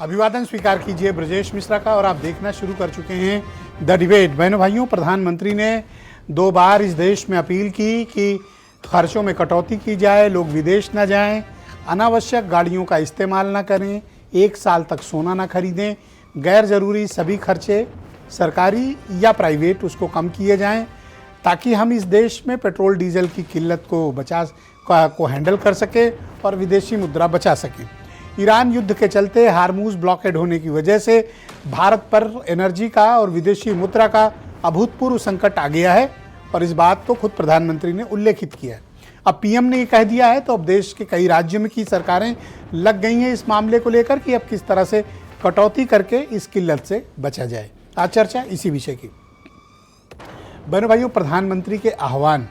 अभिवादन स्वीकार कीजिए ब्रजेश मिश्रा का और आप देखना शुरू कर चुके हैं द डिबेट। बहनों भाइयों, प्रधानमंत्री ने 2 बार इस देश में अपील की कि खर्चों में कटौती की जाए, लोग विदेश ना जाएं, अनावश्यक गाड़ियों का इस्तेमाल ना करें, 1 साल तक सोना ना खरीदें, गैर ज़रूरी सभी खर्चे सरकारी या प्राइवेट उसको कम किए जाएं ताकि हम इस देश में पेट्रोल डीजल की किल्लत को हैंडल कर सकें और विदेशी मुद्रा बचा सकें। ईरान युद्ध के चलते हार्मूज ब्लॉकेड होने की वजह से भारत पर एनर्जी का और विदेशी मुद्रा का अभूतपूर्व संकट आ गया है और इस बात को खुद प्रधानमंत्री ने उल्लेखित किया है। अब पीएम ने ये कह दिया है तो अब देश के कई राज्यों में की सरकारें लग गई हैं इस मामले को लेकर कि अब किस तरह से कटौती करके इस किल्लत से बचा जाए। आज चर्चा इसी विषय की। बहनों भाइयों, प्रधानमंत्री के आह्वान,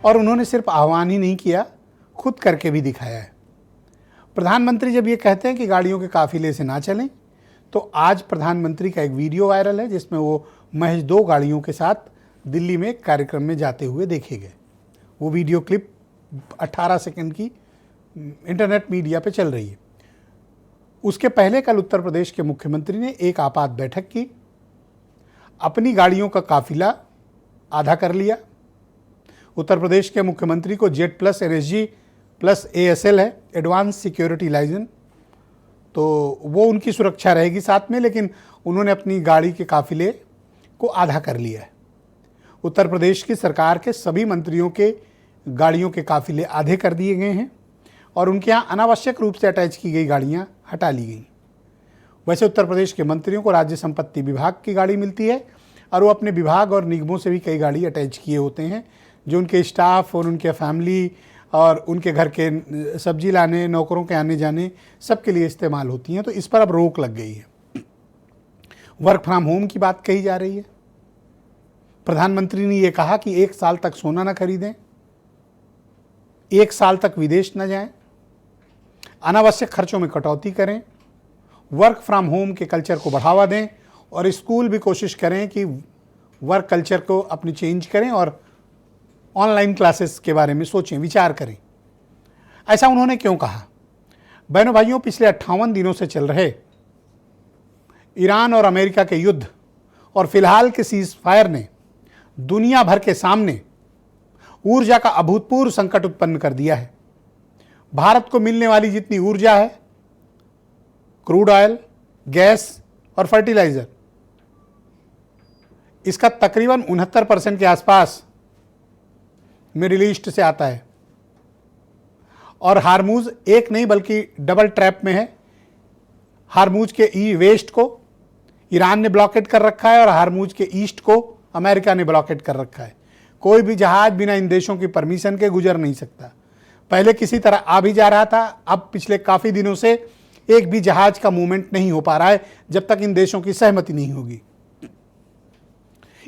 और उन्होंने सिर्फ आह्वान ही नहीं किया, खुद करके भी दिखाया है। प्रधानमंत्री जब ये कहते हैं कि गाड़ियों के काफिले से ना चलें, तो आज प्रधानमंत्री का एक वीडियो वायरल है जिसमें वो महज 2 गाड़ियों के साथ दिल्ली में एक कार्यक्रम में जाते हुए देखे गए। वो वीडियो क्लिप 18 सेकंड की इंटरनेट मीडिया पे चल रही है। उसके पहले कल उत्तर प्रदेश के मुख्यमंत्री ने एक आपात बैठक की, अपनी गाड़ियों का काफिला आधा कर लिया। उत्तर प्रदेश के मुख्यमंत्री को Z plus NSG plus ASL है, एडवांस सिक्योरिटी लाइसेंस, तो वो उनकी सुरक्षा रहेगी साथ में, लेकिन उन्होंने अपनी गाड़ी के काफिले को आधा कर लिया है। उत्तर प्रदेश की सरकार के सभी मंत्रियों के गाड़ियों के काफिले आधे कर दिए गए हैं और उनके यहाँ अनावश्यक रूप से अटैच की गई गाड़ियाँ हटा ली गई। वैसे उत्तर प्रदेश के मंत्रियों को राज्य संपत्ति विभाग की गाड़ी मिलती है और वो अपने विभाग और निगमों से भी कई गाड़ी अटैच किए होते हैं जो उनके स्टाफ और उनके फैमिली और उनके घर के सब्जी लाने, नौकरों के आने जाने सबके लिए इस्तेमाल होती हैं। तो इस पर अब रोक लग गई है। वर्क फ्रॉम होम की बात कही जा रही है। प्रधानमंत्री ने यह कहा कि 1 साल तक सोना ना खरीदें, 1 साल तक विदेश न जाएं, अनावश्यक खर्चों में कटौती करें, वर्क फ्रॉम होम के कल्चर को बढ़ावा दें और स्कूल भी कोशिश करें कि वर्क कल्चर को अपनी चेंज करें और ऑनलाइन क्लासेस के बारे में सोचें, विचार करें। ऐसा उन्होंने क्यों कहा? बहनों भाइयों, पिछले 58 दिनों से चल रहे ईरान और अमेरिका के युद्ध और फिलहाल के सीज फायर ने दुनिया भर के सामने ऊर्जा का अभूतपूर्व संकट उत्पन्न कर दिया है। भारत को मिलने वाली जितनी ऊर्जा है, क्रूड ऑयल, गैस और फर्टिलाइजर, इसका तकरीबन 69% के आसपास मिडिल ईस्ट से आता है और हार्मूज एक नहीं बल्कि डबल ट्रैप में है। हार्मूज के वेस्ट को ईरान ने ब्लॉकेट कर रखा है और हार्मूज के ईस्ट को अमेरिका ने ब्लॉकेट कर रखा है। कोई भी जहाज बिना इन देशों की परमिशन के गुजर नहीं सकता। पहले किसी तरह आ भी जा रहा था, अब पिछले काफ़ी दिनों से एक भी जहाज का मूवमेंट नहीं हो पा रहा है जब तक इन देशों की सहमति नहीं होगी।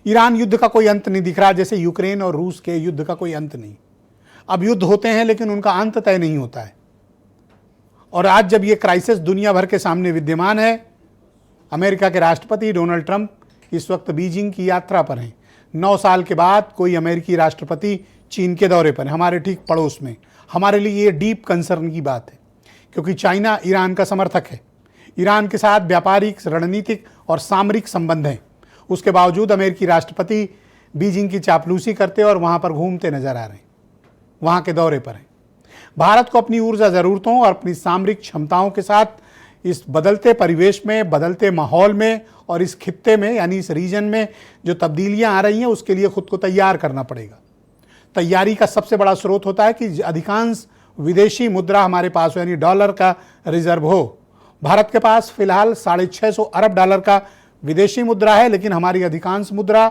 ईरान युद्ध का कोई अंत नहीं दिख रहा, जैसे यूक्रेन और रूस के युद्ध का कोई अंत नहीं। अब युद्ध होते हैं लेकिन उनका अंत तय नहीं होता है। और आज जब ये क्राइसिस दुनिया भर के सामने विद्यमान है, अमेरिका के राष्ट्रपति डोनाल्ड ट्रंप इस वक्त बीजिंग की यात्रा पर हैं। 9 साल के बाद कोई अमेरिकी राष्ट्रपति चीन के दौरे पर है, हमारे ठीक पड़ोस में। हमारे लिए ये डीप कंसर्न की बात है क्योंकि चाइना ईरान का समर्थक है। ईरान के साथ व्यापारिक, रणनीतिक और सामरिक संबंध हैं। उसके बावजूद अमेरिकी राष्ट्रपति बीजिंग की चापलूसी करते और वहां पर घूमते नजर आ रहे हैं, वहां के दौरे पर हैं। भारत को अपनी ऊर्जा ज़रूरतों और अपनी सामरिक क्षमताओं के साथ इस बदलते परिवेश में, बदलते माहौल में और इस खित्ते में यानी इस रीजन में जो तब्दीलियां आ रही हैं उसके लिए खुद को तैयार करना पड़ेगा। तैयारी का सबसे बड़ा स्रोत होता है कि अधिकांश विदेशी मुद्रा हमारे पास हो, यानी डॉलर का रिजर्व हो। भारत के पास फिलहाल $650 अरब का विदेशी मुद्रा है, लेकिन हमारी अधिकांश मुद्रा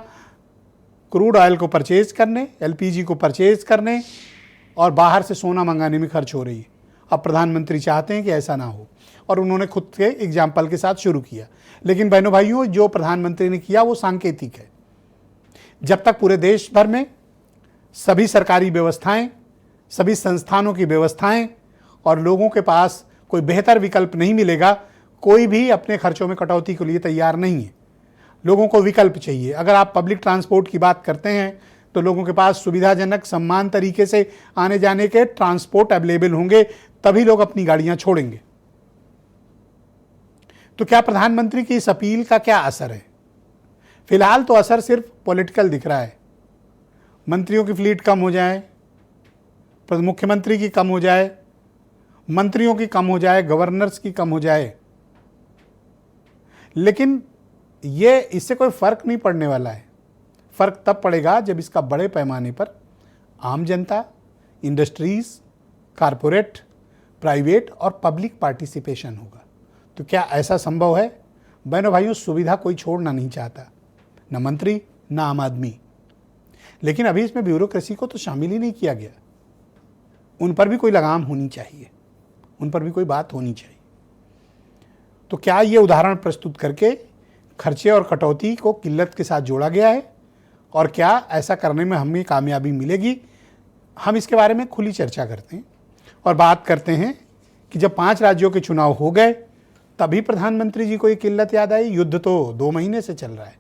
क्रूड ऑयल को परचेज करने, LPG को परचेज करने और बाहर से सोना मंगाने में खर्च हो रही है। अब प्रधानमंत्री चाहते हैं कि ऐसा ना हो और उन्होंने खुद के एग्जाम्पल के साथ शुरू किया। लेकिन बहनों भाइयों, जो प्रधानमंत्री ने किया वो सांकेतिक है। जब तक पूरे देश भर में सभी सरकारी व्यवस्थाएं, सभी संस्थानों की व्यवस्थाएं और लोगों के पास कोई बेहतर विकल्प नहीं मिलेगा, कोई भी अपने खर्चों में कटौती के लिए तैयार नहीं है। लोगों को विकल्प चाहिए। अगर आप पब्लिक ट्रांसपोर्ट की बात करते हैं तो लोगों के पास सुविधाजनक, सम्मान तरीके से आने जाने के ट्रांसपोर्ट अवेलेबल होंगे, तभी लोग अपनी गाड़ियां छोड़ेंगे। तो क्या प्रधानमंत्री की इस अपील का क्या असर है? फिलहाल तो असर सिर्फ पॉलिटिकल दिख रहा है। मंत्रियों की फ्लीट कम हो जाए, मुख्यमंत्री की कम हो जाए, मंत्रियों की कम हो जाए, गवर्नर्स की कम हो जाए, लेकिन ये इससे कोई फर्क नहीं पड़ने वाला है। फर्क तब पड़ेगा जब इसका बड़े पैमाने पर आम जनता, इंडस्ट्रीज, कारपोरेट, प्राइवेट और पब्लिक पार्टिसिपेशन होगा। तो क्या ऐसा संभव है? बहनों भाइयों, सुविधा कोई छोड़ना नहीं चाहता, न मंत्री न आम आदमी, लेकिन अभी इसमें ब्यूरोक्रेसी को तो शामिल ही नहीं किया गया। उन पर भी कोई लगाम होनी चाहिए, उन पर भी कोई बात होनी चाहिए। तो क्या ये उदाहरण प्रस्तुत करके खर्चे और कटौती को किल्लत के साथ जोड़ा गया है, और क्या ऐसा करने में हमें कामयाबी मिलेगी? हम इसके बारे में खुली चर्चा करते हैं और बात करते हैं कि जब 5 राज्यों के चुनाव हो गए तभी प्रधानमंत्री जी को ये किल्लत याद आई। युद्ध तो 2 महीने से चल रहा है,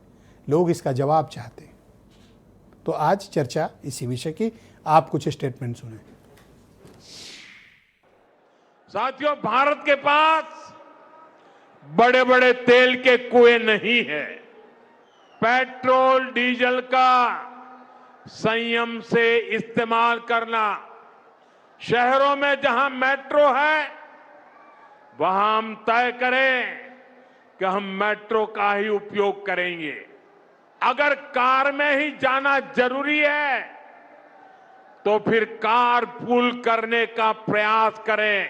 लोग इसका जवाब चाहते हैं। तो आज चर्चा इसी विषय की। आप कुछ स्टेटमेंट सुने। साथियों, भारत के पास बड़े बड़े तेल के कुएं नहीं है। पेट्रोल डीजल का संयम से इस्तेमाल करना, शहरों में जहां मेट्रो है वहां हम तय करें कि हम मेट्रो का ही उपयोग करेंगे। अगर कार में ही जाना जरूरी है तो फिर कार पूल करने का प्रयास करें।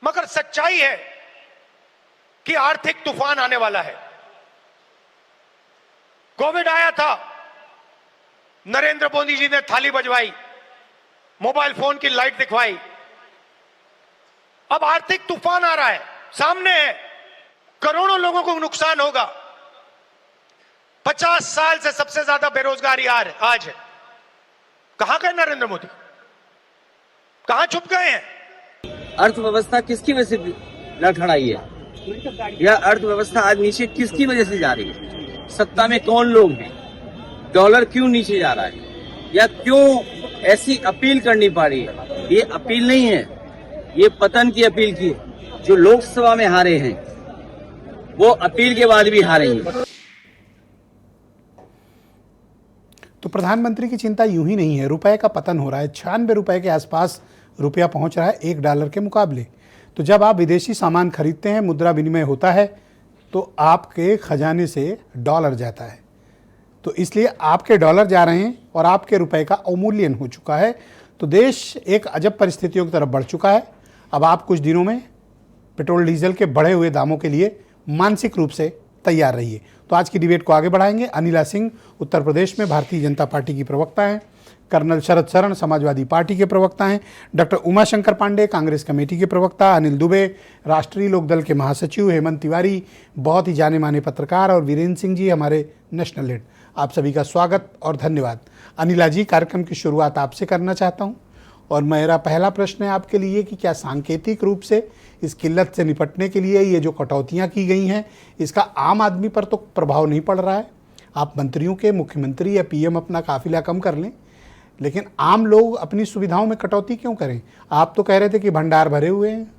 मगर सच्चाई है कि आर्थिक तूफान आने वाला है। कोविड आया था, नरेंद्र मोदी जी ने थाली बजवाई, मोबाइल फोन की लाइट दिखवाई। अब आर्थिक तूफान आ रहा है, सामने है, करोड़ों लोगों को नुकसान होगा। 50 साल से सबसे ज्यादा बेरोजगारी आज है। कहां गए नरेंद्र मोदी? कहां छुप गए हैं? अर्थव्यवस्था किसकी वजह से लड़खड़ाई है? यह अर्थव्यवस्था आज नीचे किसकी वजह से जा रही है? सत्ता में कौन लोग हैं? डॉलर क्यों नीचे जा रहा है? या क्यों ऐसी अपील करनी पड़ रही है? ये अपील नहीं है, ये पतन की अपील की है। जो लोकसभा में हारे हैं वो अपील के बाद भी हारेंगे। तो प्रधानमंत्री की चिंता यूं ही नहीं है। रुपए का पतन हो रहा है, 96 रुपए के आसपास रुपया पहुंच रहा है $1 के मुकाबले। तो जब आप विदेशी सामान खरीदते हैं, मुद्रा विनिमय होता है, तो आपके खजाने से डॉलर जाता है। तो इसलिए आपके डॉलर जा रहे हैं और आपके रुपए का अवमूल्यन हो चुका है। तो देश एक अजब परिस्थितियों की तरफ बढ़ चुका है। अब आप कुछ दिनों में पेट्रोल डीजल के बढ़े हुए दामों के लिए मानसिक रूप से तैयार रहिए। तो आज की डिबेट को आगे बढ़ाएंगे। अनिला सिंह उत्तर प्रदेश में भारतीय जनता पार्टी की प्रवक्ता हैं, कर्नल शरद शरण समाजवादी पार्टी के प्रवक्ता हैं, डॉक्टर उमाशंकर पांडे कांग्रेस कमेटी के प्रवक्ता, अनिल दुबे राष्ट्रीय लोकदल के महासचिव, हेमंत तिवारी बहुत ही जाने माने पत्रकार, और वीरेंद्र सिंह जी हमारे नेशनल हेड। आप सभी का स्वागत और धन्यवाद। अनिला जी, कार्यक्रम की शुरुआत आपसे करना चाहता हूं, और मेरा पहला प्रश्न है आपके लिए कि क्या सांकेतिक रूप से इस किल्लत से निपटने के लिए ये जो कटौतियां की गई हैं, इसका आम आदमी पर तो प्रभाव नहीं पड़ रहा है? आप मंत्रियों के, मुख्यमंत्री या पीएम अपना काफिला कम कर लें, लेकिन आम लोग अपनी सुविधाओं में कटौती क्यों करें? आप तो कह रहे थे कि भंडार भरे हुए हैं।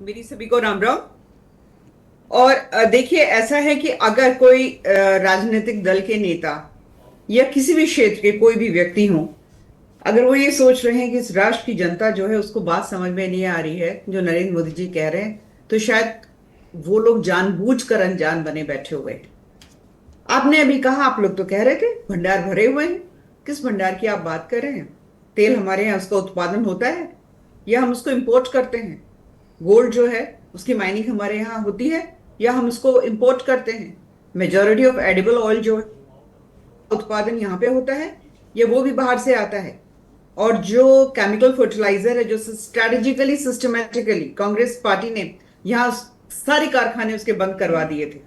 मेरी सभी को राम राम। और देखिए, ऐसा है कि अगर कोई राजनीतिक दल के नेता या किसी भी क्षेत्र के कोई भी व्यक्ति हो, अगर वो ये सोच रहे हैं कि इस राष्ट्र की जनता जो है उसको बात समझ में नहीं आ रही है जो नरेंद्र मोदी जी कह रहे हैं, तो शायद वो लोग जानबूझकर अनजान बने बैठे हुए हैं। आपने अभी कहा, आप लोग तो कह रहे थे भंडार भरे हुए हैं। किस भंडार की आप बात कर रहे हैं? तेल हमारे यहाँ उसका उत्पादन होता है या हम उसको इंपोर्ट करते हैं? गोल्ड जो है उसकी माइनिंग हमारे यहाँ होती है या हम उसको इंपोर्ट करते हैं? मेजॉरिटी ऑफ एडिबल ऑयल जो उत्पादन यहाँ पे होता है या वो भी बाहर से आता है? और जो केमिकल फर्टिलाइजर है जो स्ट्रेटेजिकली सिस्टमैटिकली कांग्रेस पार्टी ने यहाँ सारे कारखाने उसके बंद करवा दिए थे,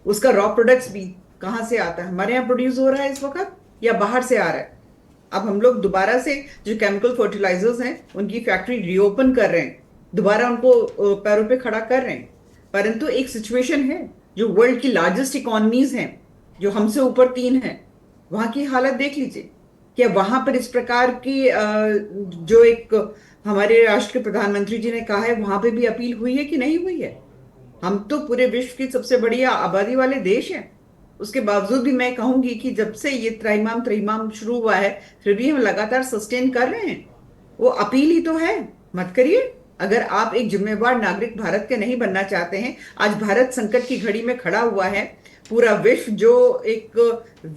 उसका रॉ प्रोडक्ट्स भी कहाँ से आता है? हमारे यहाँ प्रोड्यूस हो रहा है इस वक्त या बाहर से आ रहा है? अब हम लोग दोबारा से जो केमिकल फर्टिलाइजर्स हैं उनकी फैक्ट्री रीओपन कर रहे हैं, दोबारा उनको पैरों पे खड़ा कर रहे हैं। परंतु एक सिचुएशन है, जो वर्ल्ड की लार्जेस्ट इकोनॉमीज हैं, जो हमसे ऊपर 3 हैं, वहां की हालत देख लीजिए। क्या वहां पर इस प्रकार की जो एक हमारे राष्ट्र के प्रधानमंत्री जी ने कहा है, वहां पे भी अपील हुई है कि नहीं हुई है? हम तो पूरे विश्व की सबसे बड़ी आबादी वाले देश हैं। उसके बावजूद भी मैं कहूंगी कि जब से ये त्रैमाम शुरू हुआ है, फिर भी हम लगातार सस्टेन कर रहे हैं। वो अपील ही तो है, मत करिए। अगर आप एक जिम्मेवार नागरिक भारत के नहीं बनना चाहते हैं, आज भारत संकट की घड़ी में खड़ा हुआ है, पूरा विश्व जो एक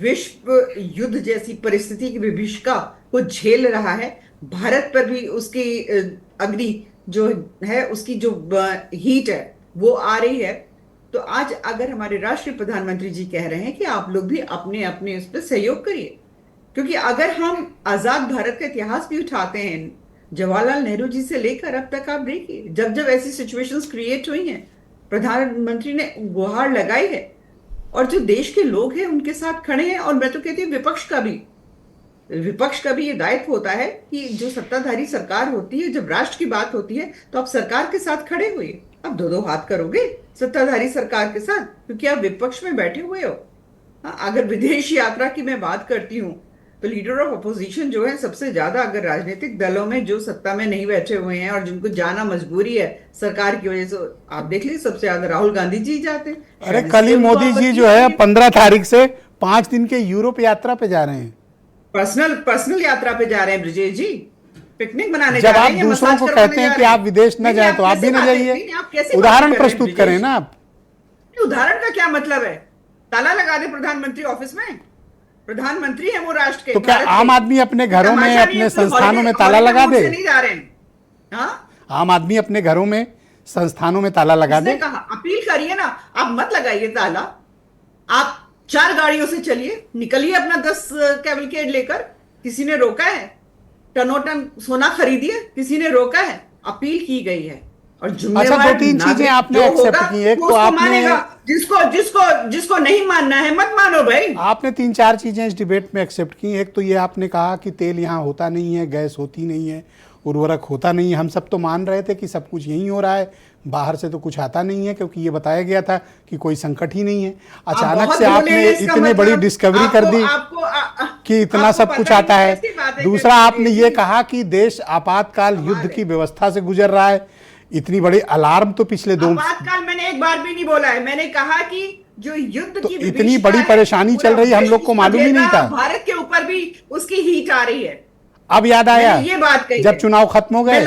विश्व युद्ध जैसी परिस्थिति की विभीषिका को झेल रहा है, भारत पर भी उसकी अग्नि जो है, उसकी जो हीट है वो आ रही है। तो आज अगर हमारे राष्ट्रीय प्रधानमंत्री जी कह रहे हैं कि आप लोग भी अपने अपने उस पर सहयोग करिए, क्योंकि अगर हम आजाद भारत का इतिहास भी उठाते हैं, जवाहरलाल नेहरू जी से लेकर अब तक आप देखिए, जब जब ऐसी सिचुएशंस क्रिएट हुई हैं, प्रधानमंत्री ने गुहार लगाई है और जो देश के लोग हैं उनके साथ खड़े हैं। और मैं तो कहती हूँ विपक्ष का भी ये दायित्व होता है कि जो सत्ताधारी सरकार होती है, जब राष्ट्र की बात होती है तो आप सरकार के साथ खड़े हुए। आप दो हाथ करोगे सत्ताधारी सरकार के साथ, क्योंकि आप विपक्ष में बैठे हुए हो। हाँ, अगर विदेश यात्रा की मैं बात करती हूँ तो लीडर ऑफ अपोजिशन जो है, सबसे ज्यादा अगर राजनीतिक दलों में जो सत्ता में नहीं बैठे हुए हैं और जिनको जाना मजबूरी है सरकार की वजह से, आप देख लीजिए सबसे ज्यादा राहुल गांधी जी जाते हैं। अरे कल ही मोदी जी जो है 15 तारीख से 5 दिन के यूरोप यात्रा पे जा रहे हैं, पर्सनल यात्रा पे जा रहे हैं ब्रजेश जी, पिकनिक मनाने जब जा रहे आप हैं, दूसरों मसाज को करवाने कहते हैं जा कि रहे आप विदेश न नहीं, जाएं तो आप भी कैसे न बात जाइए। नहीं, आप कैसे उदाहरण बात कर रहे हैं प्रस्तुत करें ना आप। उदाहरण का क्या मतलब है? ताला लगा दे प्रधानमंत्री ऑफिस में, प्रधानमंत्री है वो राष्ट्र के। तो क्या भारत आम के। आदमी अपने घरों में, तमाशा नहीं अपने है, संस्थानों में हॉलीडे- ताला हॉलीडे लगा मूड से दे? नहीं जा रहे हैं। हाँ, आम आदमी अपने घरों में, संस्थानों में ताला लगा किसने दे? कहा? अपील करिए ना, आप मत लगाइए ताला। आप 4 गाड़ियों से चलिए, निकलिए अपना 10 कैवलकेड लेकर, किसी ने रोका है? टनोटन सोना खरीदिए, किसी ने रोका है? अपील की गई है। और अच्छा, जिम्मेवार 2-3 चीजें नागरिक आपने जो एक्सेप्ट होगा, की। एक वो तो उसको आपने मानेगा। जिसको नहीं मानना है मत मानो भाई। आपने 3-4 चीजें इस डिबेट में एक्सेप्ट की। एक तो ये आपने कहा कि तेल यहाँ होता नहीं है, गैस होती नहीं है, उर्वरक होता नहीं है। हम सब तो मान रहे थे कि सब कुछ यहीं हो रहा है, बाहर से तो कुछ आता नहीं है, क्योंकि ये बताया गया था कि कोई संकट ही नहीं है। अचानक से आपने इतनी बड़ी डिस्कवरी कर दी कि इतना सब कुछ आता है। दूसरा, आपने ये कहा कि देश आपातकाल युद्ध की व्यवस्था से गुजर रहा है। इतनी बड़ी अलार्म तो पिछले 2 आपातकाल मैंने एक बार भी नहीं बोला है। मैंने कहा कि जो युद्ध तो की इतनी विभीषिका बड़ी है, परेशानी पूरा चल रही है, हम लोग को विश्व मालूम ही नहीं था। भारत के ऊपर भी उसकी हीट आ रही है। अब याद आया मैंने ये बात कही जब है। चुनाव खत्म हो मैं गए।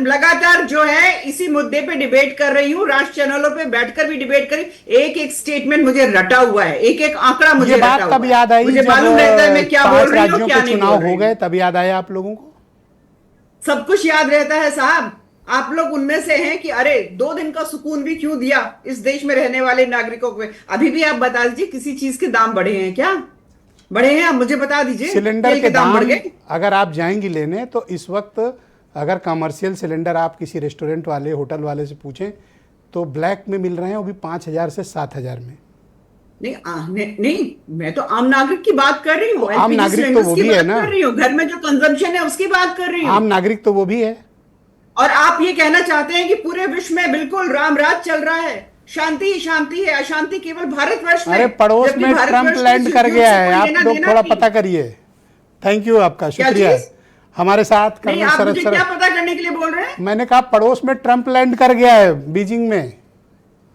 लगातार जो है इसी मुद्दे पे डिबेट कर रही हूँ, राष्ट्र चैनलों पे बैठकर भी डिबेट करी। एक स्टेटमेंट मुझे रटा हुआ है, एक आंकड़ा मुझे ये रटा बात हुआ तब है। याद आई मुझे जब मालूम रहता है मैं क्या 5 बोल रही हूँ, राज्यों क्या के नहीं चुनाव बोल रही हो गए, हूँ। तब याद आया आप लोगों को। सब कुछ याद रहता है साहब। आप लोग उनमें से हैं कि अरे 2 दिन का सुकून भी क्यों दिया इस देश में रहने वाले नागरिकों को। अभी भी आप बता दीजिए, किसी चीज के दाम बढ़े हैं क्या? बढ़े हैं? आप मुझे बता दीजिए। सिलेंडर तेल के दाम बढ़ गए? अगर आप जाएंगी लेने तो इस वक्त अगर कमर्शियल सिलेंडर आप किसी रेस्टोरेंट वाले, होटल वाले से पूछें तो ब्लैक में मिल रहे हैं, वो भी 5,000 से 7,000 में। नहीं, मैं तो आम नागरिक की बात कर रही हूँ। तो आम नागरिक तो वो भी है ना। कर रही हूँ, घर में जो कंजम्पशन है उसकी बात कर रही हूँ। आम नागरिक तो वो भी है। और आप ये कहना चाहते हैं कि पूरे विश्व में बिल्कुल राम राज चल रहा है, शांति ही शांति है, अशांति केवल भारतवर्ष में। अरे पड़ोस जबकि में भारतवर्ष ट्रंप को लैंड इस कर युद्ध गया से है। कोई आप लेना लोग देना थोड़ा नहीं। पता करिए। थैंक यू, आपका शुक्रिया। चीज़? हमारे साथ नहीं, कर्नल आप शरद मुझे क्या पता करने के लिए बोल रहे हैं? मैंने कहा पड़ोस में ट्रंप लैंड कर गया है बीजिंग में,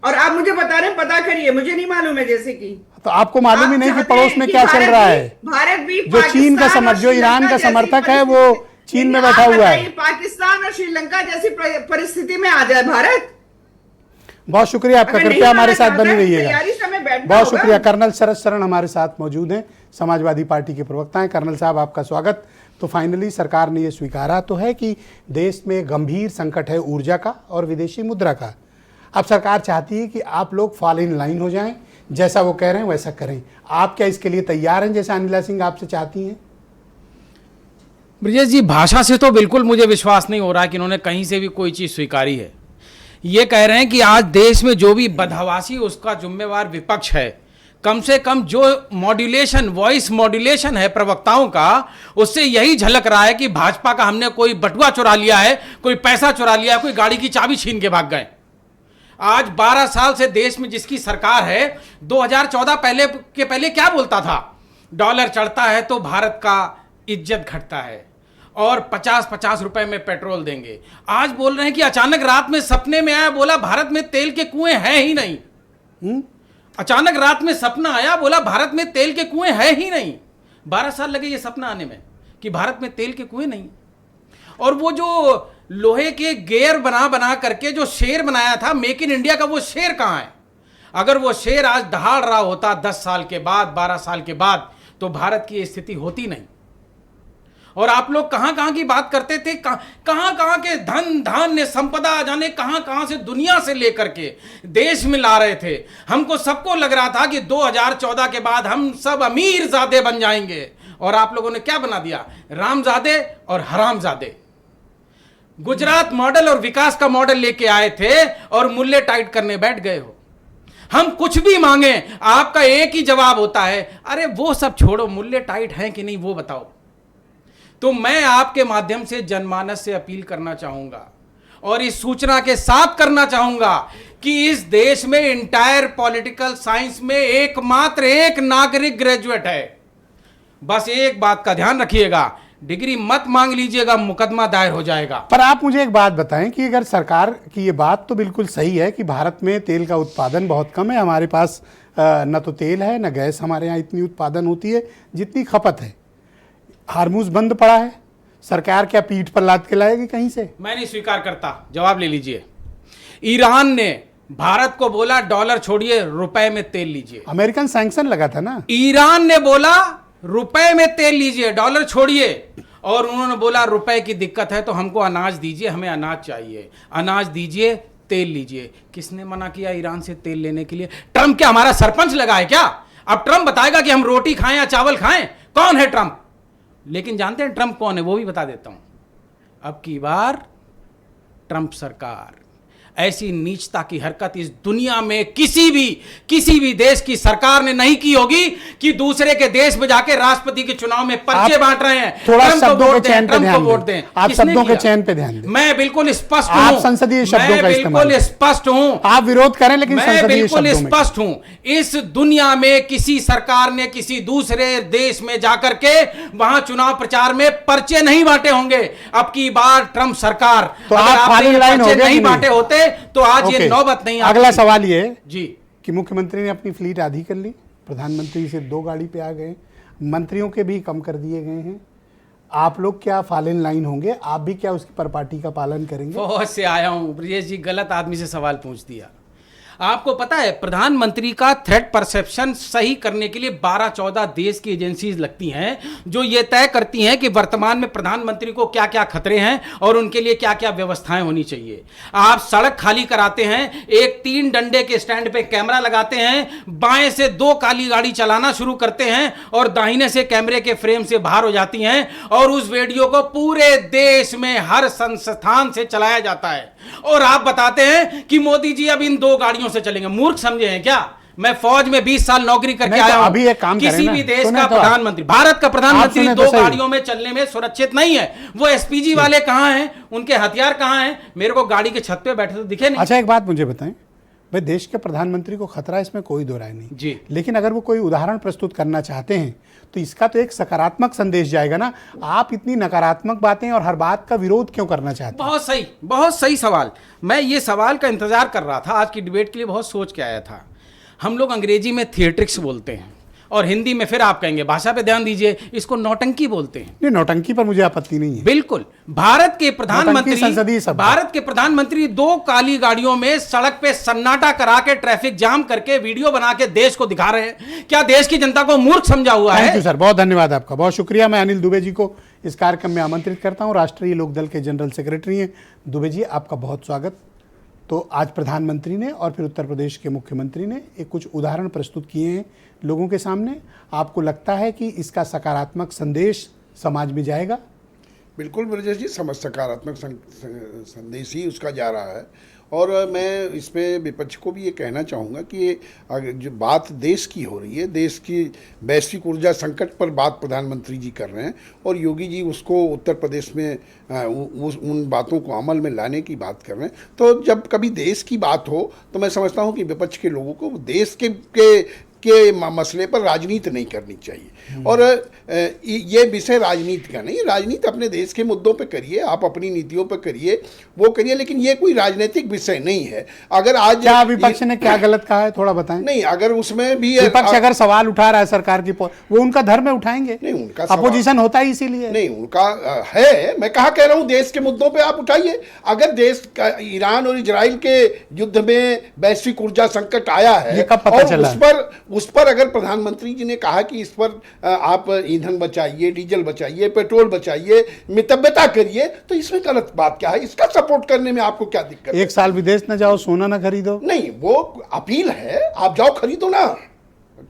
और आप मुझे बता रहे हैं पता करिए। मुझे नहीं मालूम है, जैसे कि तो आपको मालूम ही आप नहीं कि चाहते पड़ोस हैं में कि क्या चल रहा है। भारत भी जो चीन का जो ईरान का समर्थक है वो चीन में बैठा हुआ है। पाकिस्तान और श्रीलंका जैसी परिस्थिति में आ जाए भारत। बहुत शुक्रिया आपका, अगर नहीं कृपया हमारे माना साथ जाता बनी है, रहिएगा। तैयारी से हमें बैठना बहुत होगा। शुक्रिया। कर्नल शरद शरण हमारे साथ मौजूद हैं, समाजवादी पार्टी के प्रवक्ता हैं। कर्नल साहब, आपका स्वागत। तो फाइनली सरकार ने ये स्वीकारा तो है कि देश में गंभीर संकट है ऊर्जा का और विदेशी मुद्रा का। अब सरकार चाहती है कि आप लोग फॉल इन लाइन हो जाएं, जैसा वो कह रहे हैं वैसा करें। आप क्या इसके लिए तैयार हैं, जैसा अनिला सिंह आपसे चाहती हैं? ब्रजेश जी, भाषा से तो बिल्कुल मुझे विश्वास नहीं हो रहा कि इन्होंने कहीं से भी कोई चीज़ स्वीकारी है। ये कह रहे हैं कि आज देश में जो भी बदहवासी उसका जिम्मेवार विपक्ष है। कम से कम जो मॉड्यूलेशन, वॉइस मॉड्यूलेशन है प्रवक्ताओं का, उससे यही झलक रहा है कि भाजपा का हमने कोई बटुआ चुरा लिया है, कोई पैसा चुरा लिया है, कोई गाड़ी की चाबी छीन के भाग गए। आज 12 साल से देश में जिसकी सरकार है, 2014 पहले क्या बोलता था? डॉलर चढ़ता है तो भारत का इज्जत घटता है, और 50-50 रुपए में पेट्रोल देंगे। आज बोल रहे हैं कि अचानक रात में सपने में आया, बोला भारत में तेल के कुएं हैं ही नहीं। अचानक रात में सपना आया, बोला भारत में तेल के कुएं हैं ही नहीं। 12 साल लगे ये सपना आने में कि भारत में तेल के कुएं नहीं। और वो जो लोहे के गेयर बना बना करके जो शेर बनाया था मेक इन इंडिया का, वो शेर कहां है? अगर वो शेर आज दहाड़ रहा होता 10 साल के बाद, 12 साल के बाद, तो भारत की स्थिति होती नहीं। और आप लोग कहां कहां की बात करते थे, कहां कहां के धन धान्य संपदा जाने कहां कहां से दुनिया से लेकर के देश में ला रहे थे। हमको सबको लग रहा था कि 2014 के बाद हम सब अमीर ज़ादे बन जाएंगे, और आप लोगों ने क्या बना दिया? रामजादे और हरामजादे। गुजरात मॉडल और विकास का मॉडल लेके आए थे और मूल्य टाइट करने बैठ गए हो। हम कुछ भी मांगे आपका एक ही जवाब होता है, अरे वो सब छोड़ो, मूल्य टाइट है कि नहीं वो बताओ। तो मैं आपके माध्यम से जनमानस से अपील करना चाहूंगा और इस सूचना के साथ करना चाहूंगा कि इस देश में इंटायर पॉलिटिकल साइंस में एकमात्र एक नागरिक ग्रेजुएट है। बस एक बात का ध्यान रखिएगा, डिग्री मत मांग लीजिएगा, मुकदमा दायर हो जाएगा। पर आप मुझे एक बात बताएं कि अगर सरकार की ये बात तो बिल्कुल सही है कि भारत में तेल का उत्पादन बहुत कम है, हमारे पास न तो तेल है न गैस हमारे यहाँ इतनी उत्पादन होती है जितनी खपत है। हार्मूज बंद पड़ा है, सरकार क्या पीठ पर लाद के लाएगी कहीं से? मैं नहीं स्वीकार करता, जवाब ले लीजिए। ईरान ने भारत को बोला डॉलर छोड़िए, रुपए में तेल लीजिए। अमेरिकन सैंक्शन लगा था ना। ईरान ने बोला रुपए में तेल लीजिए, डॉलर छोड़िए, और उन्होंने बोला रुपए की दिक्कत है तो हमको अनाज दीजिए, हमें अनाज चाहिए, अनाज दीजिए, तेल लीजिए। किसने मना किया ईरान से तेल लेने के लिए? ट्रंप क्या हमारा सरपंच लगा है क्या? अब ट्रंप बताएगा कि हम रोटी खाएं या चावल खाएं? कौन है ट्रंप? लेकिन जानते हैं ट्रंप कौन है? वो भी बता देता हूं। अब की बार ट्रंप सरकार ऐसी नीचता की हरकत इस दुनिया में किसी भी देश की सरकार ने नहीं की होगी कि दूसरे के देश में जाके राष्ट्रपति के चुनाव में पर्चे बांट रहे हैं। थोड़ा शब्दों के चयन पे ध्यान दें। आप शब्दों के चयन पे ध्यान दें। मैं बिल्कुल स्पष्ट हूं, आप संसदीय शब्दों का इस्तेमाल बिल्कुल स्पष्ट हूं। आप विरोध करें लेकिन मैं बिल्कुल स्पष्ट हूं। इस दुनिया में किसी सरकार ने किसी दूसरे देश में जाकर के वहां चुनाव प्रचार में पर्चे नहीं बांटे होंगे। अब की बार ट्रंप सरकार तो आप पर्चे नहीं बांटे होते तो आज ये नौबत नहीं आती। अगला सवाल ये जी कि मुख्यमंत्री ने अपनी फ्लीट आधी कर ली, प्रधानमंत्री से 2 गाड़ी पे आ गए, मंत्रियों के भी कम कर दिए गए हैं। आप लोग क्या फॉल इन लाइन होंगे? आप भी क्या उसकी परिपाटी का पालन करेंगे? बहुत से आया हूं ब्रजेश जी, गलत आदमी से सवाल पूछ दिया। आपको पता है प्रधानमंत्री का थ्रेट परसेप्शन सही करने के लिए 12-14 देश की एजेंसीज लगती हैं जो ये तय करती हैं कि वर्तमान में प्रधानमंत्री को क्या क्या खतरे हैं और उनके लिए क्या क्या व्यवस्थाएं होनी चाहिए। आप सड़क खाली कराते हैं, एक 3 डंडे के स्टैंड पे कैमरा लगाते हैं, बाएं से 2 काली गाड़ी चलाना शुरू करते हैं और दाहिने से कैमरे के फ्रेम से बाहर हो जाती हैं, और उस वीडियो को पूरे देश में हर संस्थान से चलाया जाता है। और आप बताते हैं कि मोदी जी अब इन 2 गाड़ियों से चलेंगे। मूर्ख समझे हैं क्या? मैं फौज में 20 साल नौकरी करके आया हूं। अभी एक काम किसी भी देश का प्रधानमंत्री, भारत का प्रधानमंत्री 2 गाड़ियों में चलने में सुरक्षित नहीं है। वो एसपीजी वाले कहां हैं? उनके हथियार कहां हैं? मेरे को गाड़ी के छत पे बैठे तो दिखे नहीं। अच्छा एक बात मुझे बताएं, भाई देश के प्रधानमंत्री को खतरा, इसमें कोई दो राय नहीं जी, लेकिन अगर वो कोई उदाहरण प्रस्तुत करना चाहते हैं तो इसका तो एक सकारात्मक संदेश जाएगा ना। आप इतनी नकारात्मक बातें और हर बात का विरोध क्यों करना चाहते हैं? बहुत सही सवाल। मैं ये सवाल का इंतजार कर रहा था, आज की डिबेट के लिए बहुत सोच के आया था। हम लोग अंग्रेजी में थिएट्रिक्स बोलते हैं और हिंदी में फिर आप कहेंगे, भाषा पे ध्यान दीजिए, इसको नौटंकी बोलते हैं। नहीं, नौटंकी पर मुझे आपत्ति नहीं है। बिल्कुल। भारत के प्रधानमंत्री 2 काली गाड़ियों में सड़क पे सन्नाटा करा के ट्रैफिक जाम करके वीडियो बना के देश को दिखा रहे हैं। क्या देश की जनता को मूर्ख समझा हुआ है? थैंक यू सर, बहुत धन्यवाद आपका, बहुत शुक्रिया। मैं अनिल दुबे जी को इस कार्यक्रम में आमंत्रित करता हूँ। राष्ट्रीय लोकदल के जनरल सेक्रेटरी हैं दुबे जी, आपका बहुत स्वागत। तो आज प्रधानमंत्री ने और फिर उत्तर प्रदेश के मुख्यमंत्री ने एक कुछ उदाहरण प्रस्तुत किए हैं लोगों के सामने। आपको लगता है कि इसका सकारात्मक संदेश समाज में जाएगा? बिल्कुल ब्रजेश जी, सकारात्मक संदेश ही उसका जा रहा है। और मैं इसमें विपक्ष को भी ये कहना चाहूँगा कि अगर जो बात देश की हो रही है, देश की वैश्विक ऊर्जा संकट पर बात प्रधानमंत्री जी कर रहे हैं और योगी जी उसको उत्तर प्रदेश में उन बातों को अमल में लाने की बात कर रहे हैं। तो जब कभी देश की बात हो तो मैं समझता हूँ कि विपक्ष के लोगों को देश के मसले पर राजनीति नहीं करनी चाहिए। और ये विषय राजनीति का नहीं, राजनीति अपने देश के मुद्दों पे करिए, आप अपनी नीतियों पे करिए, वो करिए, लेकिन ये कोई राजनीतिक विषय नहीं है। अगर आज क्या विपक्ष ने क्या गलत कहा है थोड़ा बताएं। नहीं, अगर उसमें भी विपक्ष अगर सवाल उठा रहा है सरकार की, वो उनका धर्म है, उठाएंगे। नहीं, उनका अपोजिशन होता है इसीलिए। नहीं, उनका है, मैं कहा कह रहा हूं देश के मुद्दों पे आप उठाइए। अगर देश का ईरान और इजराइल के युद्ध में वैश्विक ऊर्जा संकट आया है, ये कब पता और चला? उस पर अगर प्रधानमंत्री जी ने कहा कि इस पर आप ईंधन बचाइए, डीजल बचाइए, पेट्रोल बचाइए, मितव्यता करिए, तो इसमें गलत बात क्या है? इसका सपोर्ट करने में आपको क्या दिक्कत है? एक साल विदेश न जाओ, सोना न खरीदो। नहीं, वो अपील है, आप जाओ खरीदो ना,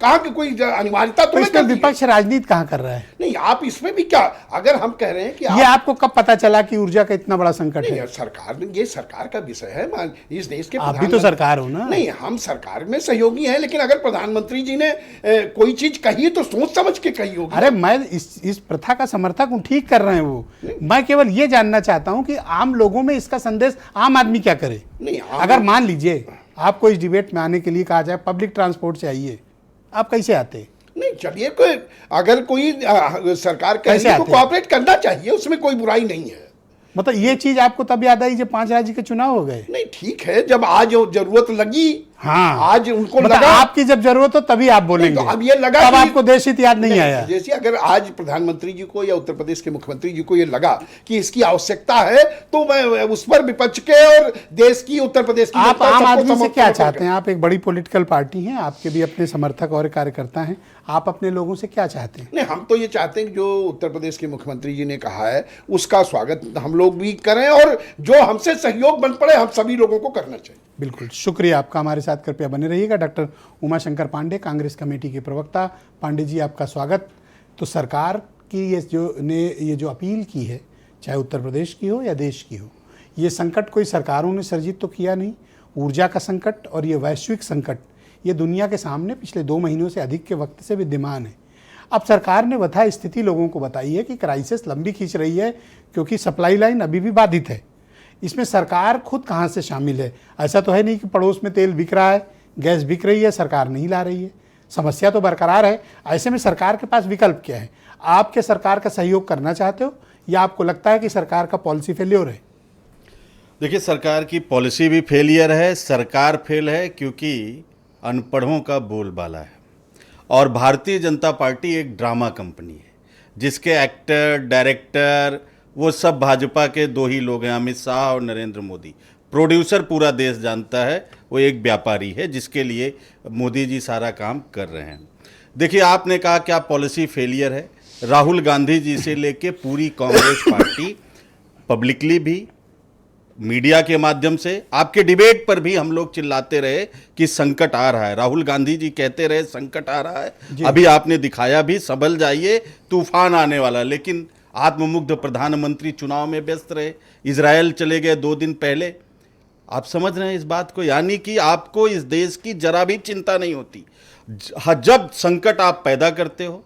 कहा कि कोई अनिवार्यता तो इसमें विपक्ष राजनीति कहाँ कर रहा है? नहीं, आप इसमें भी क्या, अगर हम कह रहे हैं कि ये आपको कब पता चला कि ऊर्जा का इतना बड़ा संकट है? सरकार, ये सरकार का विषय है, इस देश के आप भी तो सरकार हो ना। नहीं, हम सरकार में सहयोगी हैं, लेकिन अगर प्रधानमंत्री जी ने कोई चीज कही तो सोच समझ के कही होगी। अरे मैं इस प्रथा का समर्थक हूँ, ठीक कर रहे हैं वो। मैं केवल ये जानना चाहता हूँ कि आम लोगों में इसका संदेश आम आदमी क्या करे। नहीं, अगर मान लीजिए आपको इस डिबेट में आने के लिए कहा जाए पब्लिक ट्रांसपोर्ट चाहिए, आप कैसे आते? नहीं, चलिए, अगर कोई सरकार कहे तो कोऑपरेट करना चाहिए, उसमें कोई बुराई नहीं है। मतलब ये चीज आपको तब याद आई जब 5 राज्य के चुनाव हो गए? नहीं, ठीक है, जब आज जरूरत लगी, हाँ, आज उनको मतलब लगा, आपकी जब जरूरत हो तभी आप बोलेंगे। तो अब ये लगा तब आपको देश हित याद नहीं आया। जैसे अगर आज प्रधानमंत्री जी को या उत्तर प्रदेश के मुख्यमंत्री जी को ये लगा कि इसकी आवश्यकता है, तो मैं उस पर विपक्ष के और देश की, उत्तर प्रदेश की, आप आम आदमी से क्या चाहते हैं? आप एक बड़ी पॉलिटिकल पार्टी हैं, आपके भी अपने समर्थक और कार्यकर्ता हैं, आप अपने लोगों से क्या चाहते हैं? नहीं, हम तो ये चाहते हैं कि जो उत्तर प्रदेश के मुख्यमंत्री जी ने कहा है उसका स्वागत हम लोग भी करें, और जो हमसे सहयोग बन पड़े हम सभी लोगों को करना चाहिए। बिल्कुल, शुक्रिया आपका, हमारे साथ कृपया बने रहिएगा। डॉक्टर उमाशंकर पांडे, कांग्रेस कमेटी के प्रवक्ता। पांडे जी, आपका स्वागत। तो सरकार की ये जो अपील की है, चाहे उत्तर प्रदेश की हो या देश की हो, ये संकट कोई सरकारों ने सर्जित तो किया नहीं। ऊर्जा का संकट और ये वैश्विक संकट, ये दुनिया के सामने पिछले 2 महीनों से अधिक के वक्त से विद्यमान है। अब सरकार ने वथा स्थिति लोगों को बताई है कि क्राइसिस लंबी खींच रही है, क्योंकि सप्लाई लाइन अभी भी बाधित है। इसमें सरकार खुद कहाँ से शामिल है? ऐसा तो है नहीं कि पड़ोस में तेल बिक रहा है, गैस बिक रही है, सरकार नहीं ला रही है। समस्या तो बरकरार है। ऐसे में सरकार के पास विकल्प क्या है? आप क्या सरकार का सहयोग करना चाहते हो, या आपको लगता है कि सरकार का पॉलिसी फेल्योर है? देखिए, सरकार की पॉलिसी भी फेलियर है, सरकार फेल है, क्योंकि अनपढ़ों का बोलबाला है। और भारतीय जनता पार्टी एक ड्रामा कंपनी है, जिसके एक्टर, डायरेक्टर, वो सब भाजपा के 2 ही लोग हैं, अमित शाह और नरेंद्र मोदी। प्रोड्यूसर पूरा देश जानता है, वो एक व्यापारी है जिसके लिए मोदी जी सारा काम कर रहे हैं। देखिए, आपने कहा क्या पॉलिसी फेलियर है। राहुल गांधी जी से लेके पूरी कांग्रेस पार्टी पब्लिकली भी, मीडिया के माध्यम से, आपके डिबेट पर भी हम लोग चिल्लाते रहे कि संकट आ रहा है। राहुल गांधी जी कहते रहे संकट आ रहा है, अभी आपने दिखाया भी, संभल जाइए, तूफान आने वाला। लेकिन आत्ममुग्ध प्रधानमंत्री चुनाव में व्यस्त रहे, इजराइल चले गए 2 दिन पहले। आप समझ रहे हैं इस बात को? यानी कि आपको इस देश की जरा भी चिंता नहीं होती। जब संकट आप पैदा करते हो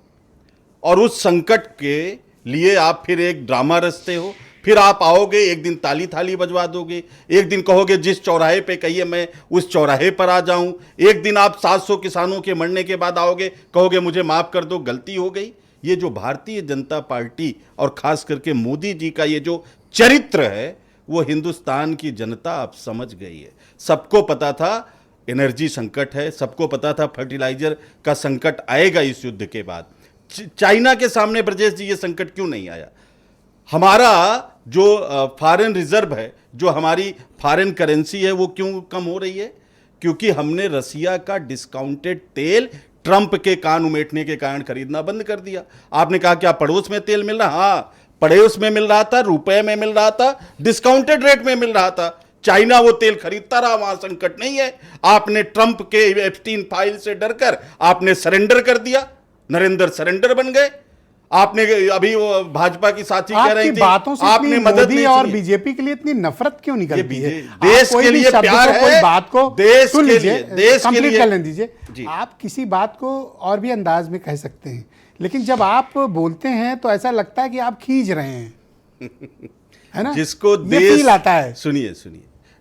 और उस संकट के लिए आप फिर एक ड्रामा रचते हो, फिर आप आओगे, एक दिन ताली थाली बजवा दोगे, एक दिन कहोगे जिस चौराहे पे कहिए मैं उस चौराहे पर आ जाऊं, एक दिन आप 700 किसानों के मरने के बाद आओगे, कहोगे मुझे माफ़ कर दो, गलती हो गई। ये जो भारतीय जनता पार्टी और खास करके मोदी जी का ये जो चरित्र है, वो हिंदुस्तान की जनता अब समझ गई है। सबको पता था एनर्जी संकट है, सबको पता था फर्टिलाइजर का संकट आएगा इस युद्ध के बाद। चाइना के सामने ब्रजेश जी ये संकट क्यों नहीं आया? हमारा जो फॉरेन रिजर्व है, जो हमारी फॉरेन करेंसी है, वो क्यों कम हो रही है? क्योंकि हमने रसिया का डिस्काउंटेड तेल ट्रंप के कान उमेटने के कारण खरीदना बंद कर दिया। आपने कहा क्या पड़ोस में तेल मिल रहा? हाँ, पड़ोस में मिल रहा था, रुपए में मिल रहा था, डिस्काउंटेड रेट में मिल रहा था। चाइना वो तेल खरीदता रहा, वहां संकट नहीं है। आपने ट्रंप के एप्स्टीन फाइल से डरकर आपने सरेंडर कर दिया, नरेंद्र सरेंडर बन गए। आपने अभी वो भाजपा की साथी कह रही थी, बातों से आपने मदद मोदी और बीजेपी के लिए इतनी नफरत क्यों निकलती है? देश के लिए प्यार है, कोई बात को देश के लिए, देश के लिए कर लें दीजिए। आप किसी बात को और भी अंदाज में कह सकते हैं, लेकिन जब आप बोलते हैं तो ऐसा लगता है कि आप खींच रहे हैं, है ना? जिसको देश आता है। सुनिए,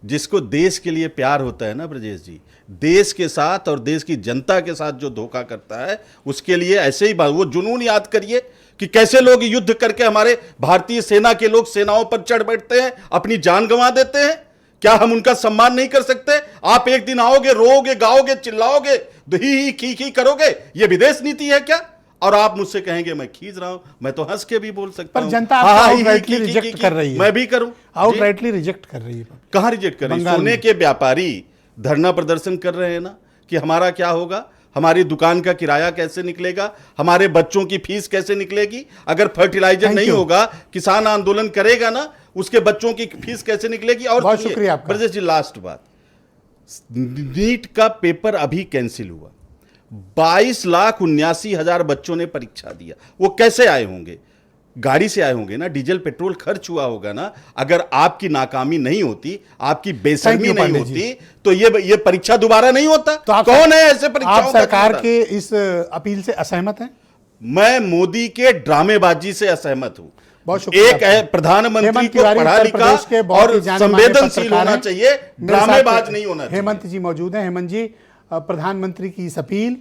जिसको देश के लिए प्यार होता है ना ब्रजेश जी, देश के साथ और देश की जनता के साथ जो धोखा करता है, उसके लिए ऐसे ही बात, वो जुनून याद करिए कि कैसे लोग युद्ध करके हमारे भारतीय सेना के लोग सेनाओं पर चढ़ बैठते हैं, अपनी जान गंवा देते हैं। क्या हम उनका सम्मान नहीं कर सकते? आप एक दिन आओगे, रोओगे, गाओगे, चिल्लाओगे, ही खी करोगे, ये विदेश नीति है क्या? और आप मुझसे कहेंगे मैं खींच रहा हूं, मैं तो हंस के भी बोल सकता पर हूं। जनता हाँ, आपको आउटराइटली रिजेक्ट कर रही है। मैं भी करूं, आउटराइटली रिजेक्ट कर रही है। कहां रिजेक्ट कर रही है? बंगाल सोने में। के व्यापारी धरना प्रदर्शन कर रहे हैं ना कि हमारा क्या होगा, हमारी दुकान का किराया कैसे निकलेगा, हमारे बच्चों की फीस कैसे निकलेगी, अगर फर्टिलाइजर Thank नहीं you. होगा, किसान आंदोलन करेगा ना, उसके बच्चों की फीस कैसे निकलेगी। और बहुत सुनिए, शुक्रिया आपका। ब्रजेश जी, लास्ट बात, नीट का पेपर अभी कैंसिल हुआ, 22,79,000 बच्चों ने परीक्षा दिया। वो कैसे आए होंगे? गाड़ी से आए होंगे ना, डीजल पेट्रोल खर्च हुआ होगा ना। अगर आपकी नाकामी नहीं होती, आपकी बेशर्मी Thank you, नहीं पांडे होती, तो ये परीक्षा दोबारा नहीं होता। तो आप कौन है ऐसे परीक्षाओं आप का सरकार चुनता? के इस अपील से असहमत हैं? मैं मोदी के ड्रामेबाजी से असहमत हूं। बहुत शुक्रिया एक है आपका। प्रधानमंत्री हेमंत को तिवारी पढ़ा उत्तर लिखा प्रदेश के बहुत और ही जाने-माने संवेदनशील पत्रकार होना हैं। चाहिए, मेरे साथ ड्रामेबाज नहीं होना चाहिए। हेमंत जी मौजूद हैं। हेमंत जी, प्रधानमंत्री की इस अपील,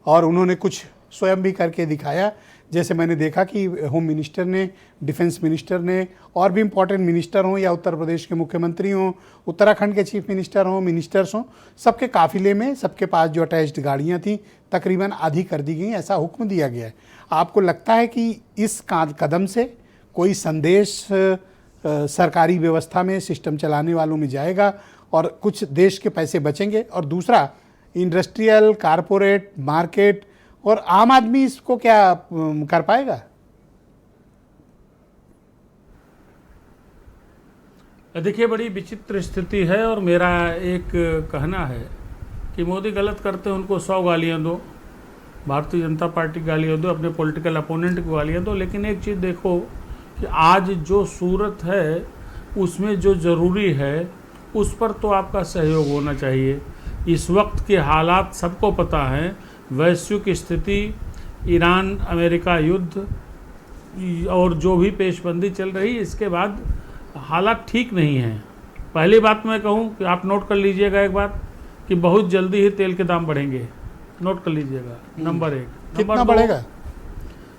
और उन्होंने कुछ स्वयं भी करके दिखाया। जैसे मैंने देखा कि होम मिनिस्टर ने, डिफेंस मिनिस्टर ने, और भी इंपॉर्टेंट मिनिस्टर हों, या उत्तर प्रदेश के मुख्यमंत्री हों, उत्तराखंड के चीफ मिनिस्टर हों, मिनिस्टर्स हों, सबके काफिले में, सबके पास जो अटैच्ड गाड़ियां थी तकरीबन आधी कर दी गई, ऐसा हुक्म दिया गया है। आपको लगता है कि इस कदम से कोई संदेश सरकारी व्यवस्था में, सिस्टम चलाने वालों में जाएगा और कुछ देश के पैसे बचेंगे? और दूसरा, इंडस्ट्रियल, कारपोरेट, मार्केट और आम आदमी इसको क्या कर पाएगा? देखिए, बड़ी विचित्र स्थिति है और मेरा एक कहना है कि मोदी गलत करते हैं, उनको 100 गालियाँ दो, भारतीय जनता पार्टी गालियाँ दो, अपने पॉलिटिकल अपोनेंट को गालियाँ दो, लेकिन एक चीज़ देखो कि आज जो सूरत है उसमें जो ज़रूरी है उस पर तो आपका सहयोग होना चाहिए। इस वक्त के हालात सबको पता है, वैश्विक स्थिति, ईरान अमेरिका युद्ध और जो भी पेशबंदी चल रही, इसके बाद हालात ठीक नहीं हैं। पहली बात मैं कहूं कि आप नोट कर लीजिएगा एक बात, कि बहुत जल्दी ही तेल के दाम बढ़ेंगे, नोट कर लीजिएगा। नंबर 1। कितना बढ़ेगा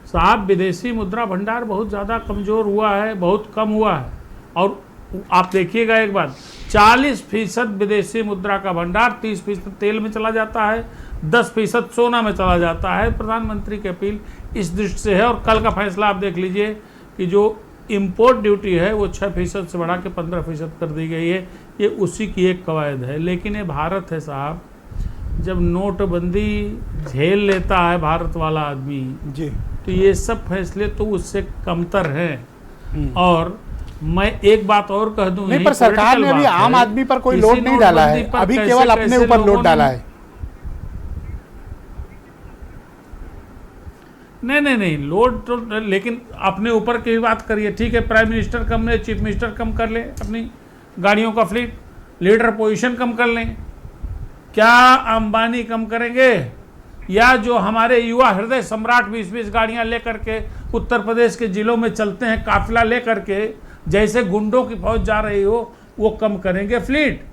साहब? विदेशी मुद्रा भंडार बहुत ज़्यादा कमज़ोर हुआ है, बहुत कम हुआ है। और आप देखिएगा एक बात, 40% विदेशी मुद्रा का भंडार 30% तेल में चला जाता है, 10% सोना में चला जाता है। प्रधानमंत्री की अपील इस दृष्टि से है। और कल का फैसला आप देख लीजिए कि जो इंपोर्ट ड्यूटी है वो 6% से बढ़ा के 15% कर दी गई है। ये उसी की एक कवायद है। लेकिन ये भारत है साहब, जब नोटबंदी झेल लेता है भारत वाला आदमी जी, तो ये सब फैसले तो उससे कमतर हैं। और मैं एक बात और कह दूं, नहीं, पर सरकार ने अभी आम आदमी पर कोई लोड नहीं डाला है, अभी केवल अपने ऊपर लोड डाला है। नहीं, लोड तो, लेकिन अपने ऊपर की भी बात करिए। ठीक है, प्राइम मिनिस्टर कम ले, चीफ मिनिस्टर कम कर ले अपनी गाड़ियों का फ्लीट, लीडर पोजीशन कम कर लें, क्या अंबानी कम करेंगे? या जो हमारे युवा हृदय सम्राट 20-20 गाड़ियां लेकर के उत्तर प्रदेश के जिलों में चलते हैं, काफिला लेकर के, जैसे गुंडों की फौज जा रही हो, वो कम करेंगे फ्लीट?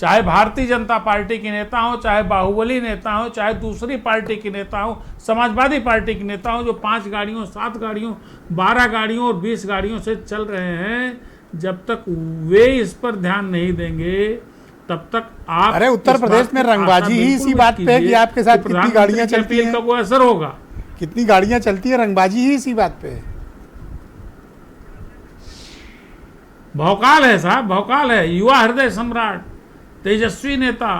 चाहे भारतीय जनता पार्टी के नेता हो, चाहे बाहुबली नेता हो, चाहे दूसरी पार्टी के नेता हो, समाजवादी पार्टी के नेता हो, जो 5 गाड़ियों, 7 गाड़ियों, 12 गाड़ियों और 20 गाड़ियों से चल रहे हैं, जब तक वे इस पर ध्यान नहीं देंगे तब तक आप, अरे उत्तर प्रदेश में रंगबाजी ही इसी बात पे है कि आपके साथ कितनी गाड़ियां चलती हैं, का कोई असर होगा? कितनी गाड़ियां चलती है, रंगबाजी ही इसी बात पे है। भौकाल है साहब, भौकाल है। युवा हृदय सम्राट, तेजस्वी नेता,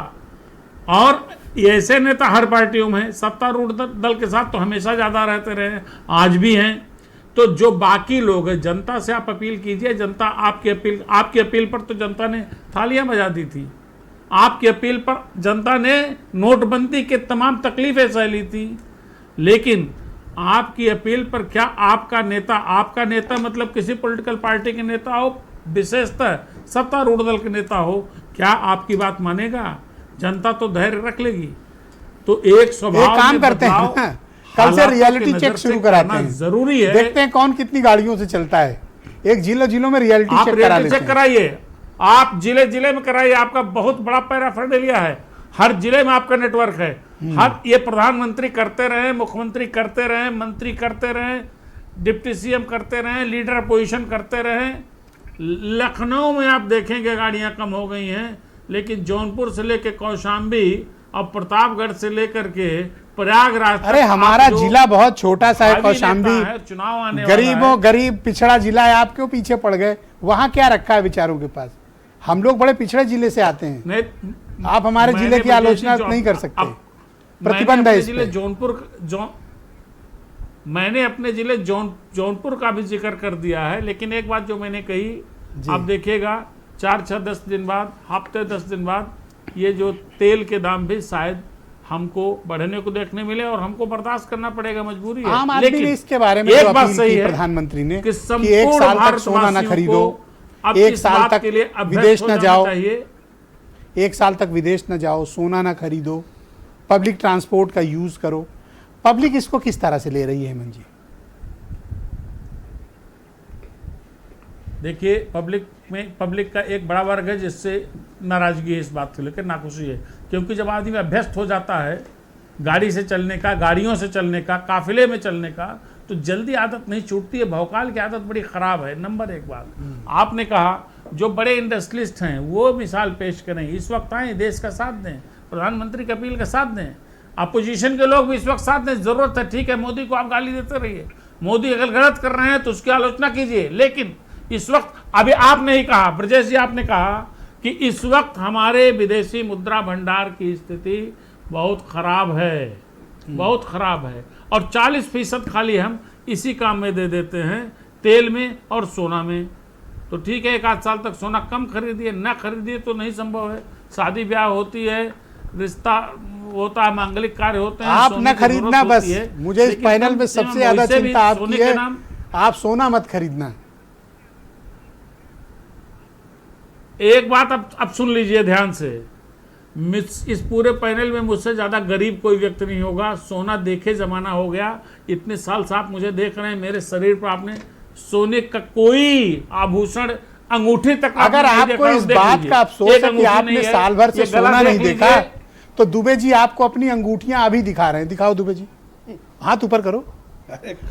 और ऐसे नेता हर पार्टियों में है। सत्तारूढ़ दल के साथ तो हमेशा ज़्यादा रहते रहे, आज भी हैं। तो जो बाकी लोग हैं, जनता से आप अपील कीजिए। जनता आपकी अपील पर तो जनता ने थालियां बजा दी थी। आपकी अपील पर जनता ने नोटबंदी के तमाम तकलीफें सह ली थी। लेकिन आपकी अपील पर क्या आपका नेता मतलब किसी पॉलिटिकल पार्टी के नेता हो, विशेषतः सत्तारूढ़ दल के नेता हो, क्या आपकी बात मानेगा? जनता तो धैर्य रख लेगी। तो एक स्वभाव काम करते हैं, कल से रियलिटी चेक शुरू कराते हैं, जरूरी है। देखते हैं कौन कितनी गाड़ियों से चलता है। एक जिलों में रियलिटी चेक करा लेते हैं। कराइए। आप जिले जिले में कराइए, आपका बहुत बड़ा पैराफर्नालिया है, हर जिले में आपका नेटवर्क है। हर ये प्रधानमंत्री करते रहे, मुख्यमंत्री करते रहे, मंत्री करते रहे, डिप्टी सीएम करते रहे, लीडर पोजीशन करते रहे। लखनऊ में आप देखेंगे गाड़ियां कम हो गई हैं, लेकिन जौनपुर से लेकर कौशाम्बी और प्रतापगढ़ से लेकर के प्रयागराज, अरे हमारा जिला बहुत छोटा सा है कौशाम्बी, चुनाव आने गरीबों गरीब पिछड़ा जिला है, आप क्यों पीछे पड़ गए? वहां क्या रखा है बेचारों के पास? हम लोग बड़े पिछड़े जिले से आते हैं, आप हमारे जिले की आलोचना नहीं कर सकते, प्रतिबंध है इस पे। मैंने अपने जिले जौनपुर का भी जिक्र कर दिया है, लेकिन एक बात जो मैंने कही, आप देखिएगा 4-6-10 दिन बाद, हफ्ते 10 दिन बाद ये जो तेल के दाम भी शायद हमको बढ़ने को देखने मिले और हमको बर्दाश्त करना पड़ेगा, मजबूरी है। आम आदमी ने इसके बारे में एक बात सही है प्रधानमंत्री ने कि एक साल तक सोना न खरीदो, एक साल तक विदेश न जाओ, एक साल तक विदेश न जाओ, सोना न खरीदो, पब्लिक ट्रांसपोर्ट का यूज करो। पब्लिक इसको किस तरह से ले रही है हेमंत जी? देखिए, पब्लिक का एक बड़ा वर्ग है जिससे नाराजगी है, इस बात को लेकर नाखुशी है, क्योंकि जब आदमी अभ्यस्त हो जाता है गाड़ी से चलने का, गाड़ियों से चलने का, काफिले में चलने का, तो जल्दी आदत नहीं छूटती है। भौकाल की आदत बड़ी खराब है। नंबर एक बात, आपने कहा जो बड़े इंडस्ट्रियलिस्ट हैं वो मिसाल पेश करें, इस वक्त आए देश का साथ दें, प्रधानमंत्री की अपील का साथ दें, अपोजिशन के लोग भी इस वक्त साथ दें। जरूरत है, ठीक है, मोदी को आप गाली देते रहिए, मोदी अगर गलत कर रहे हैं तो उसकी आलोचना कीजिए, लेकिन इस वक्त अभी आपने ही कहा, ब्रजेश जी आपने कहा कि इस वक्त हमारे विदेशी मुद्रा भंडार की स्थिति बहुत खराब है, बहुत खराब है, और 40% खाली हम इसी काम में दे देते हैं, तेल में और सोना में। तो ठीक है, 1 आध साल तक सोना कम खरीदिए, ना खरीदिए तो नहीं संभव है। शादी ब्याह होती है, रिश्ता होता है, मांगलिक कार्य होते हैं, आप न खरीदना, बस मुझे इस पैनल में सबसे ज्यादा चिंता आपकी है, आप सोना मत खरीदना। एक बात अब सुन लीजिए ध्यान से, इस पूरे पैनल में मुझसे ज्यादा गरीब कोई व्यक्ति नहीं होगा। सोना देखे जमाना हो गया, इतने साल से आप मुझे देख रहे हैं, मेरे शरीर पर आपने सोने का कोई आभूषण, अंगूठी तक अगर आपको इस बात का अफसोस है कि आपने साल भर से सोना नहीं देखा, तो दुबे जी आपको अपनी अंगूठियां अभी दिखा रहे हैं। दिखाओ दुबे जी, हाथ ऊपर करो,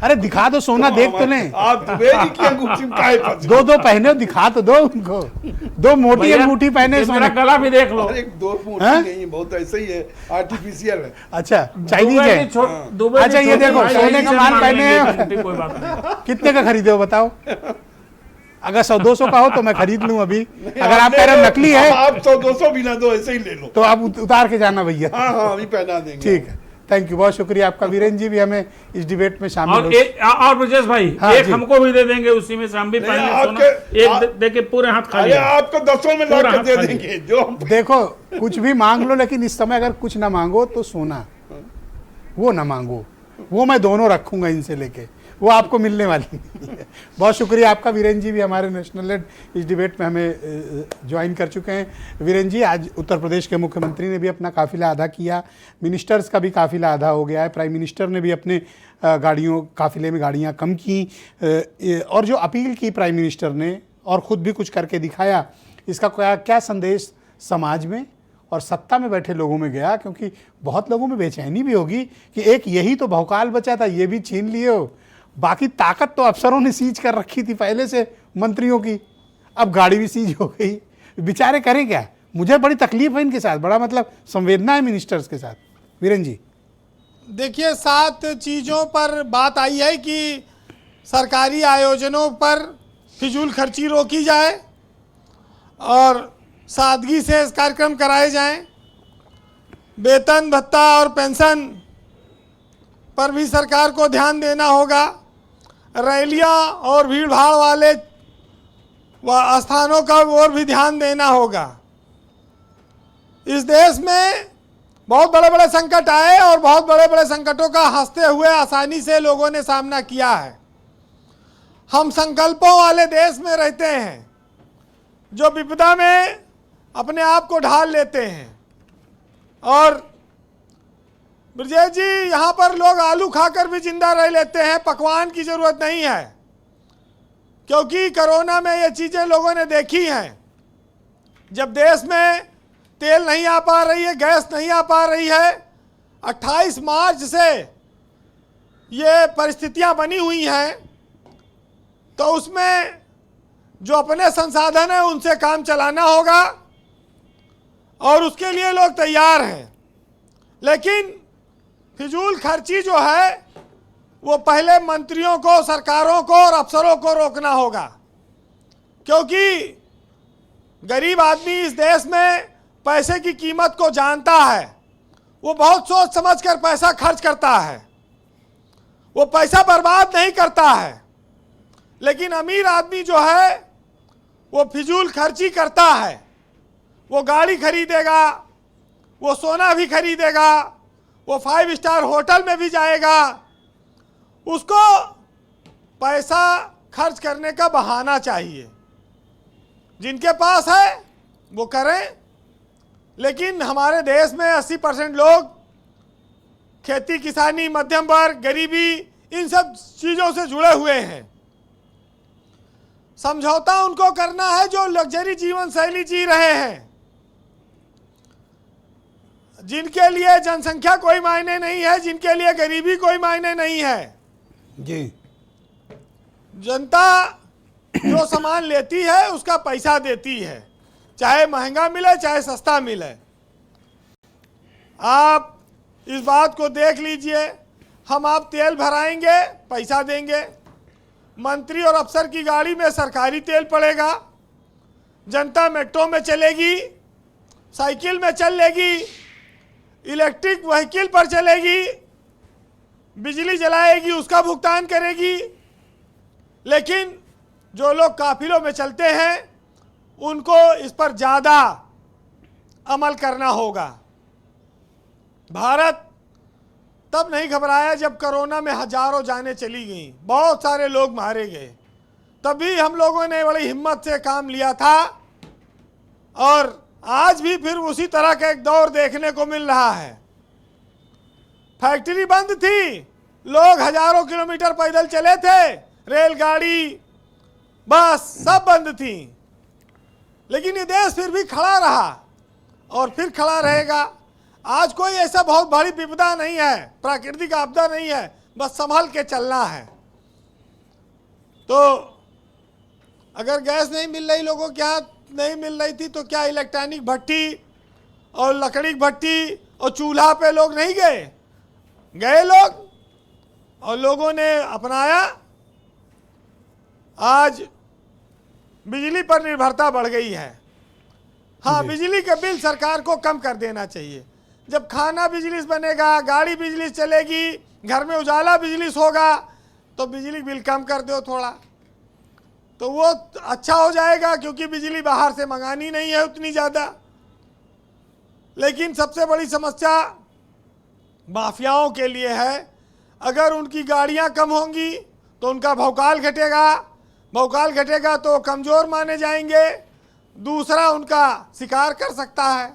अरे दिखा दो, सोना देख तो लें। आप दुबे जी की अंगूठी में काहे फंसे? दो पहने, दिखा तो दो उनको, 2 मोटी अंगूठी पहने, सोना गला भी देख लो। 2 मोटी नहीं, बहुत ऐसे ही है, आर्टिफिशियल है। अच्छा, चाइनीज है। अच्छा, ये देखो सोने का माल पहने हैं, कोई बात नहीं। कितने का खरीदे हो बताओ? अगर 100-200 का हो तो मैं खरीद लूं अभी, अगर आप कह रहे हो नकली है, आप 100-200 भी ना दो, ऐसे ही ले लो, तो आप उतार के जाना भैया। हाँ, अभी पहना देंगे। ठीक है, थैंक यू, बहुत शुक्रिया आपका। वीरेंद्र जी भी हमें इस डिबेट में शामिल और ब्रजेश भाई, हाँ, एक हमको भी दे देंगे, उसी में से हम भी एक देके पूरे हाथ खाली। आपको 10 में ला के दे देंगे जो। देखो, कुछ भी मांग लो, लेकिन इस समय अगर कुछ ना मांगो तो सोना वो ना मांगो, वो मैं दोनों रखूंगा इनसे लेके, वो आपको मिलने वाली नहीं है। बहुत शुक्रिया आपका। वीरेंद्र जी भी हमारे नेशनल लेड इस डिबेट में हमें ज्वाइन कर चुके हैं। वीरेंद्र जी, आज उत्तर प्रदेश के मुख्यमंत्री ने भी अपना काफिला आधा किया, मिनिस्टर्स का भी काफिला आधा हो गया है, प्राइम मिनिस्टर ने भी अपने काफिले में गाड़ियाँ कम की, और जो अपील की प्राइम मिनिस्टर ने और ख़ुद भी कुछ करके दिखाया, इसका क्या संदेश समाज में और सत्ता में बैठे लोगों में गया? क्योंकि बहुत लोगों में बेचैनी भी होगी कि एक यही तो भौकाल बचा था, ये भी छीन लिए हो, बाकी ताकत तो अफसरों ने सीज कर रखी थी पहले से मंत्रियों की, अब गाड़ी भी सीज हो गई, बेचारे करें क्या? मुझे बड़ी तकलीफ है इनके साथ, बड़ा मतलब संवेदना है मिनिस्टर्स के साथ। वीरेंद्र जी, देखिए, 7 चीज़ों पर बात आई है कि सरकारी आयोजनों पर फिजूल खर्ची रोकी जाए और सादगी से इस कार्यक्रम कराए जाएं, वेतन भत्ता और पेंशन पर भी सरकार को ध्यान देना होगा, रैलियां और भीड़ भाड़ वाले स्थानों का और भी ध्यान देना होगा। इस देश में बहुत बड़े बड़े संकट आए और बहुत बड़े बड़े संकटों का हंसते हुए आसानी से लोगों ने सामना किया है। हम संकल्पों वाले देश में रहते हैं जो विपदा में अपने आप को ढाल लेते हैं। और ब्रजेश जी, यहाँ पर लोग आलू खाकर भी जिंदा रह लेते हैं, पकवान की ज़रूरत नहीं है, क्योंकि कोरोना में ये चीज़ें लोगों ने देखी हैं जब देश में तेल नहीं आ पा रही है, गैस नहीं आ पा रही है, 28 मार्च से ये परिस्थितियां बनी हुई हैं, तो उसमें जो अपने संसाधन है उनसे काम चलाना होगा और उसके लिए लोग तैयार हैं। लेकिन फिजूल खर्ची जो है वो पहले मंत्रियों को, सरकारों को और अफसरों को रोकना होगा, क्योंकि गरीब आदमी इस देश में पैसे की कीमत को जानता है। वो बहुत सोच समझ कर पैसा खर्च करता है, वो पैसा बर्बाद नहीं करता है। लेकिन अमीर आदमी जो है वो फिजूल खर्ची करता है। वो गाड़ी खरीदेगा, वो सोना भी खरीदेगा, वो 5 स्टार होटल में भी जाएगा। उसको पैसा खर्च करने का बहाना चाहिए। जिनके पास है वो करें, लेकिन हमारे देश में 80% लोग खेती किसानी, मध्यम वर्ग, गरीबी, इन सब चीज़ों से जुड़े हुए हैं। समझौता उनको करना है जो लग्जरी जीवन शैली जी रहे हैं, जिनके लिए जनसंख्या कोई मायने नहीं है, जिनके लिए गरीबी कोई मायने नहीं है। जी, जनता जो सामान लेती है उसका पैसा देती है, चाहे महंगा मिले चाहे सस्ता मिले। आप इस बात को देख लीजिए, हम आप तेल भराएंगे, पैसा देंगे, मंत्री और अफसर की गाड़ी में सरकारी तेल पड़ेगा, जनता मेट्रो में चलेगी, साइकिल में चलेगी, इलेक्ट्रिक व्हीकल पर चलेगी, बिजली जलाएगी, उसका भुगतान करेगी। लेकिन जो लोग काफिलों में चलते हैं उनको इस पर ज़्यादा अमल करना होगा। भारत तब नहीं घबराया जब कोरोना में हजारों जानें चली गईं, बहुत सारे लोग मारे गए, तभी हम लोगों ने बड़ी हिम्मत से काम लिया था। और आज भी फिर उसी तरह का एक दौर देखने को मिल रहा है। फैक्ट्री बंद थी, लोग हजारों किलोमीटर पैदल चले थे, रेलगाड़ी, बस सब बंद थी, लेकिन ये देश फिर भी खड़ा रहा और फिर खड़ा रहेगा। आज कोई ऐसा बहुत बड़ी विपदा नहीं है, प्राकृतिक आपदा नहीं है, बस संभल के चलना है। तो अगर गैस नहीं मिल रही, लोगों के यहाँ नहीं मिल रही थी, तो क्या इलेक्ट्रॉनिक भट्टी और लकड़ी भट्टी और चूल्हा पे लोग नहीं गए लोग, और लोगों ने अपनाया। आज बिजली पर निर्भरता बढ़ गई है। हाँ, बिजली के बिल सरकार को कम कर देना चाहिए। जब खाना बिजली से बनेगा, गाड़ी बिजली से चलेगी, घर में उजाला बिजली से होगा, तो बिजली बिल कम कर दो थोड़ा, तो वो अच्छा हो जाएगा, क्योंकि बिजली बाहर से मंगानी नहीं है उतनी ज़्यादा। लेकिन सबसे बड़ी समस्या माफियाओं के लिए है। अगर उनकी गाड़ियां कम होंगी तो उनका भौकाल घटेगा, भौकाल घटेगा तो कमज़ोर माने जाएंगे, दूसरा उनका शिकार कर सकता है।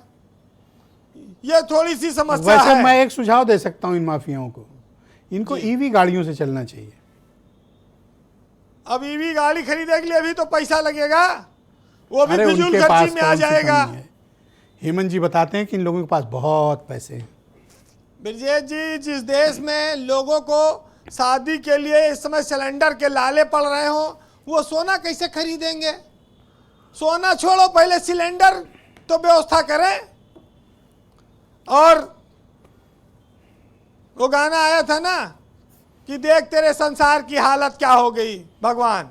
ये थोड़ी सी समस्या वैसे है। मैं एक सुझाव दे सकता हूं इन माफियाओं को, इनको ईवी गाड़ियों से चलना चाहिए। अब ईवी गाड़ी खरीदने के लिए भी तो पैसा लगेगा, वो भी अरे फिजूल उनके खर्ची पास में आ कौन सी जाएगा। कमी है? हेमंत जी बताते हैं कि इन लोगों के पास बहुत पैसे हैं। ब्रजेश जी, जिस देश में लोगों को शादी के लिए इस समय सिलेंडर के लाले पड़ रहे हों, वो सोना कैसे खरीदेंगे? सोना छोड़ो, पहले सिलेंडर तो व्यवस्था करें। और वो गाना आया था ना कि देख तेरे संसार की हालत क्या हो गई भगवान।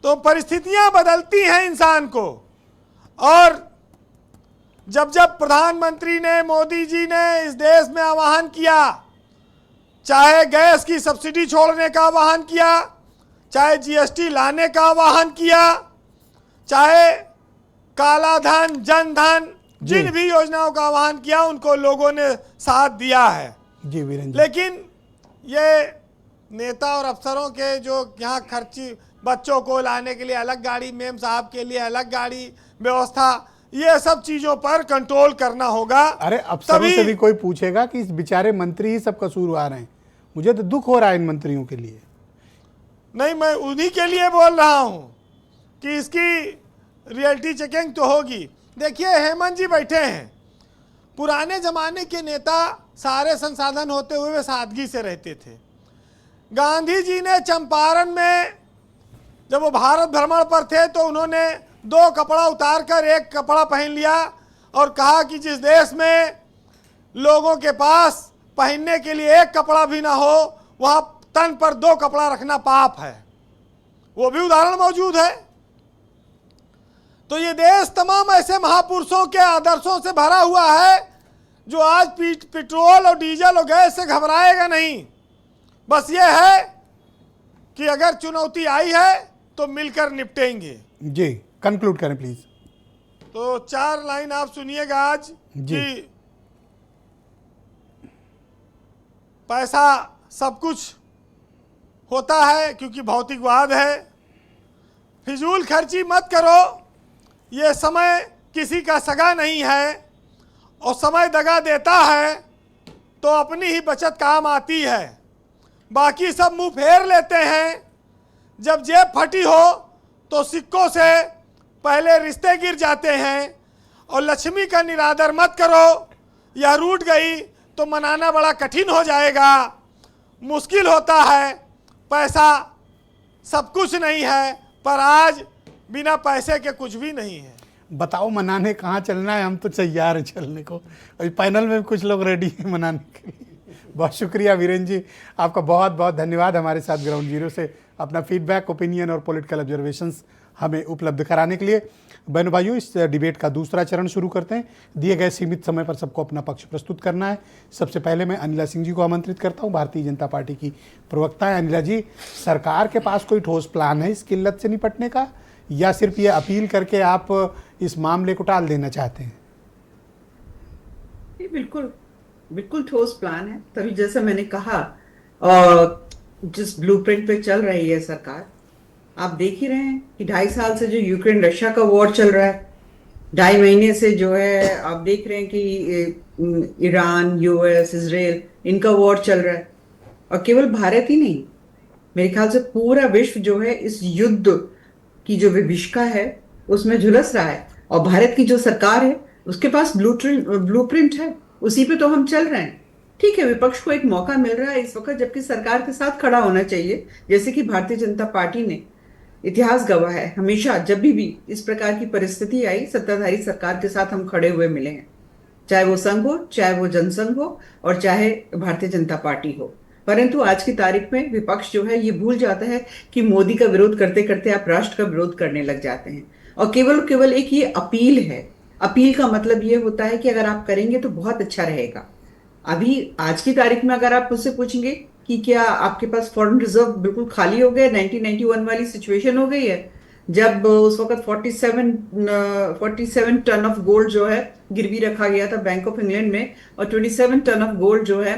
तो परिस्थितियां बदलती हैं इंसान को। और जब जब प्रधानमंत्री ने, मोदी जी ने इस देश में आह्वान किया, चाहे गैस की सब्सिडी छोड़ने का आह्वान किया, चाहे जीएसटी लाने का आह्वान किया, चाहे काला धन, जन धन, जिन भी योजनाओं का आह्वान किया, उनको लोगों ने साथ दिया है। जी वीरेंद्र। लेकिन ये नेता और अफसरों के जो यहाँ खर्ची, बच्चों को लाने के लिए अलग गाड़ी, मेम साहब के लिए अलग गाड़ी व्यवस्था, ये सब चीजों पर कंट्रोल करना होगा। अरे अफसरों से भी कोई पूछेगा कि इस बेचारे मंत्री ही सब कसूरवार हैं। मुझे तो दुख हो रहा है इन मंत्रियों के लिए। नहीं, मैं उन्हीं के लिए बोल रहा हूँ कि इसकी रियलिटी चेकिंग तो होगी। देखिए हेमंत जी बैठे हैं, पुराने जमाने के नेता सारे संसाधन होते हुए वे सादगी से रहते थे। गांधी जी ने चंपारण में जब वो भारत भ्रमण पर थे तो उन्होंने 2 कपड़ा उतार कर 1 कपड़ा पहन लिया और कहा कि जिस देश में लोगों के पास पहनने के लिए 1 कपड़ा भी ना हो वहाँ तन पर 2 कपड़ा रखना पाप है। वो भी उदाहरण मौजूद है। तो ये देश तमाम ऐसे महापुरुषों के आदर्शों से भरा हुआ है जो आज पेट्रोल और डीजल और गैस से घबराएगा नहीं। बस ये है कि अगर चुनौती आई है तो मिलकर निपटेंगे। जी कंक्लूड करें प्लीज। तो 4 लाइन आप सुनिएगा आज जी। कि पैसा सब कुछ होता है क्योंकि भौतिकवाद है। फिजूल खर्ची मत करो, ये समय किसी का सगा नहीं है और समय दगा देता है तो अपनी ही बचत काम आती है। बाकी सब मुंह फेर लेते हैं। जब जेब फटी हो तो सिक्कों से पहले रिश्ते गिर जाते हैं। और लक्ष्मी का निरादर मत करो, यह रूठ गई तो मनाना बड़ा कठिन हो जाएगा। मुश्किल होता है, पैसा सब कुछ नहीं है, पर आज बिना पैसे के कुछ भी नहीं है। बताओ मनाने कहाँ चलना है, हम तो तैयार हैं चलने को। अभी पैनल में भी कुछ लोग रेडी हैं मनाने के लिए। बहुत शुक्रिया वीरेंद्र जी, आपका बहुत बहुत धन्यवाद हमारे साथ ग्राउंड जीरो से अपना फीडबैक, ओपिनियन और पॉलिटिकल ऑब्जर्वेशंस हमें उपलब्ध कराने के लिए। बहनों भाइयों, इस डिबेट का दूसरा चरण शुरू करते हैं। दिए गए सीमित समय पर सबको अपना पक्ष प्रस्तुत करना है। सबसे पहले मैं अनिला सिंह जी को आमंत्रित करता हूं, भारतीय जनता पार्टी की प्रवक्ता है। अनिला जी, सरकार के पास कोई ठोस प्लान है इस किल्लत से निपटने का, या सिर्फ ये अपील करके आप इस मामले को टाल देना चाहते हैं? बिल्कुल बिल्कुल ठोस प्लान है। तभी जैसा मैंने कहा, और जिस ब्लूप्रिंट पे चल रही है सरकार, आप देख ही रहे हैं कि 2.5 साल से जो यूक्रेन रशिया का वॉर चल रहा है, 2.5 महीने से जो है आप देख रहे हैं कि ईरान, यूएस, इजराइल, इनका वॉर चल रहा है। और केवल भारत ही नहीं, मेरे ख्याल से पूरा विश्व जो है इस युद्ध की जो विभीषिका है उसमें झुलस रहा है। और भारत की जो सरकार है उसके पास ब्लूप्रिंट है, उसी पे तो हम चल रहे हैं। ठीक है, विपक्ष को एक मौका मिल रहा है इस वक्त जबकि सरकार के साथ खड़ा होना चाहिए। जैसे कि भारतीय जनता पार्टी ने, इतिहास गवाह है, हमेशा जब भी इस प्रकार की परिस्थिति आई सत्ताधारी सरकार के साथ हम खड़े हुए मिले हैं, चाहे वो संघ हो, चाहे वो जनसंघ हो और चाहे भारतीय जनता पार्टी हो। परंतु आज की तारीख में विपक्ष जो है ये भूल जाता है कि मोदी का विरोध करते करते आप राष्ट्र का विरोध करने लग जाते हैं। और केवल एक ये अपील है। अपील का मतलब ये होता है कि अगर आप करेंगे तो बहुत अच्छा रहेगा। अभी आज की तारीख में अगर आप मुझसे पूछेंगे कि क्या आपके पास फॉरेन रिजर्व बिल्कुल खाली हो गए, 1991 वाली सिचुएशन हो गई है जब उस वक्त 47 टन ऑफ गोल्ड जो है गिरवी रखा गया था बैंक ऑफ इंग्लैंड में, और 27 टन ऑफ गोल्ड जो है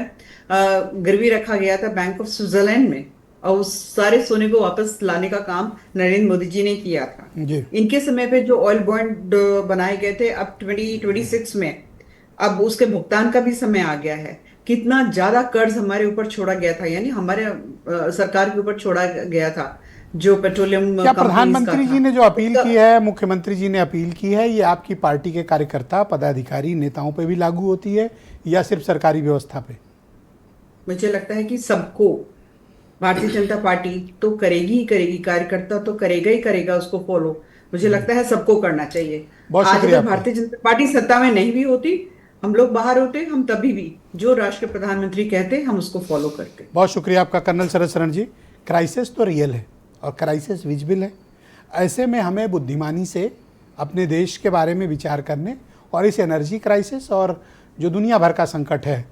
गिरवी रखा गया था बैंक ऑफ स्विट्जरलैंड में, और उस सारे सोने को वापस लाने का काम नरेंद्र मोदी जी ने किया था। इनके समय पे जो ऑयल बॉन्ड बनाए गए थे, अब 2026 में अब उसके भुगतान का भी समय आ गया है। कितना ज्यादा कर्ज हमारे ऊपर छोड़ा गया था, यानी हमारे सरकार के ऊपर छोड़ा गया था जो पेट्रोलियम। क्या प्रधानमंत्री जी ने जो अपील की है, मुख्यमंत्री जी ने अपील की है, ये आपकी पार्टी के कार्यकर्ता, पदाधिकारी, नेताओं पे भी लागू होती है या सिर्फ सरकारी व्यवस्था पे? मुझे लगता है कि सबको, भारतीय जनता पार्टी तो करेगी ही करेगी, कार्यकर्ता तो करेगा ही करेगा उसको फॉलो। मुझे लगता है सबको करना चाहिए। आज अगर भारतीय जनता पार्टी सत्ता में नहीं भी होती, हम लोग बाहर होते, हम तभी भी जो राष्ट्र के प्रधानमंत्री कहते हम उसको फॉलो करते। बहुत शुक्रिया आपका कर्नल शरद शरण जी। क्राइसिस तो रियल है और क्राइसिस विजिबल है। ऐसे में हमें बुद्धिमानी से अपने देश के बारे में विचार करने और इस एनर्जी क्राइसिस और जो दुनिया भर का संकट है,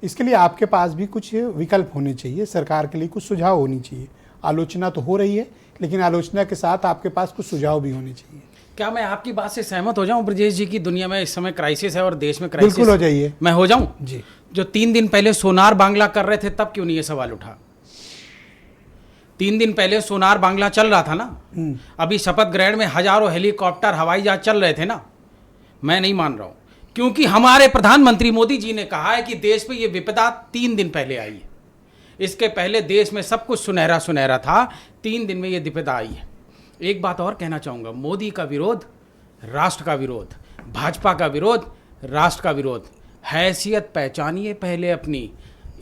इसके लिए आपके पास भी कुछ विकल्प होने चाहिए, सरकार के लिए कुछ सुझाव होनी चाहिए। आलोचना तो हो रही है, लेकिन आलोचना के साथ आपके पास कुछ सुझाव भी होने चाहिए। क्या मैं आपकी बात से सहमत हो जाऊं ब्रजेश जी की दुनिया में इस समय क्राइसिस है और देश में क्राइसिस? बिल्कुल हो जाइए। मैं हो जाऊं जी। जो 3 दिन पहले सोनार बांग्ला कर रहे थे तब क्यों नहीं ये सवाल उठा? 3 दिन पहले सोनार बांग्ला चल रहा था ना, अभी शपथ ग्रहण में हजारों हेलीकॉप्टर, हवाई जहाज चल रहे थे ना। मैं नहीं मान रहा हूं, क्योंकि हमारे प्रधानमंत्री मोदी जी ने कहा है कि देश पे ये विपदा 3 दिन पहले आई है। इसके पहले देश में सब कुछ सुनहरा सुनहरा था, 3 दिन में ये विपदा आई है। एक बात और कहना चाहूंगा, मोदी का विरोध राष्ट्र का विरोध, भाजपा का विरोध राष्ट्र का विरोध। हैसियत पहचानिए पहले अपनी।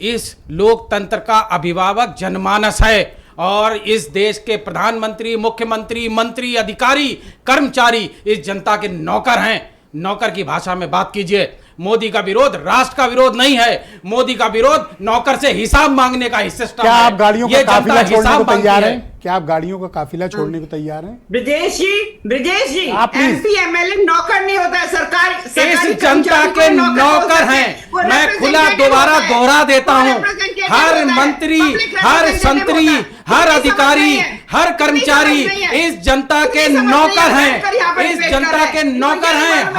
इस लोकतंत्र का अभिभावक जनमानस है और इस देश के प्रधानमंत्री, मुख्यमंत्री, मंत्री, अधिकारी, कर्मचारी इस जनता के नौकर हैं। नौकर की भाषा में बात कीजिए। मोदी का विरोध राष्ट्र का विरोध नहीं है। मोदी का विरोध नौकर से हिसाब मांगने का सिस्टम है। क्या आप गाड़ियों का काफिला छोड़ने को तैयार हैं? है। क्या आप गाड़ियों का काफिला छोड़ने को तैयार हैं? ब्रजेश जी आप please। एमपी एमएलए नौकर नहीं होता है, सरकारी इस जनता के नौकर हैं। मैं खुला दोबारा दोहरा देता हूं, हर मंत्री, हर संतरी, हर अधिकारी, हर कर्मचारी इस जनता के नौकर हैं। इस जनता के नौकर हैं।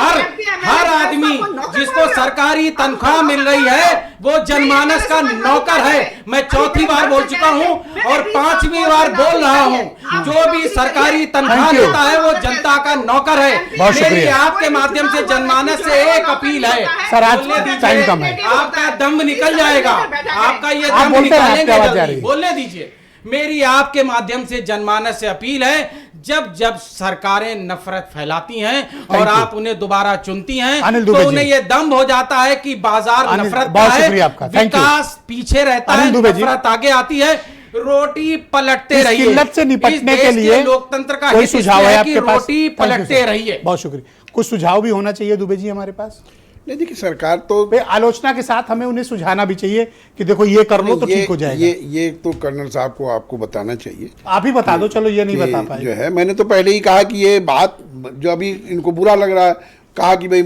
हर आदमी जिसको सरकारी तनख्वाह मिल रही है वो जनमानस का नौकर है। मैं चौथी बार बोल चुका हूं और पांचवी बार बोल रहा हूं, जो भी सरकारी तनख्वाह लेता है वो जनता का नौकर है। बहुत मेरी शुक्रिया। आपके माध्यम से जनमानस से एक अपील है, सर, आज बोलने दीजिए। टाइम कम है। आपका दम निकल जाएगा, आपका ये आप दम बोलते हैं, आपकी निकालेंगे आवाज जा रही जल्दी। है। बोलने दीजिए। मेरी आपके माध्यम से जनमानस से अपील है, जब सरकारें नफरत फैलाती हैं और you। आप उन्हें दोबारा चुनती हैं अनिल तो दुबे जी। उन्हें यह दम्भ हो जाता है कि बाजार अनिल, नफरत का बहुत है, शुक्रिया आपका। Thank you। विकास पीछे रहता अनिल है, दुबे जी। नफरत आगे आती है। रोटी पलटते इस रहिए। किल्लत से निपटने इस देश के लिए लोकतंत्र का कोई हित सुझाव है कि आपके पास? रोटी Thank you, पलटते सर। रहिए। बहुत शुक्रिया। कुछ सुझाव भी होना चाहिए दुबे जी हमारे पास। नहीं, देखिए सरकार तो भाई आलोचना के साथ हमें उन्हें सुझाना भी चाहिए कि देखो ये कर लो तो ठीक हो जाएगा। ये तो कर्नल साहब को आपको बताना चाहिए। आप ही बता दो, चलो ये नहीं बता जो पाए। है, मैंने तो पहले ही कहा कि ये बात जो अभी इनको बुरा लग रहा है, कहा कि भाई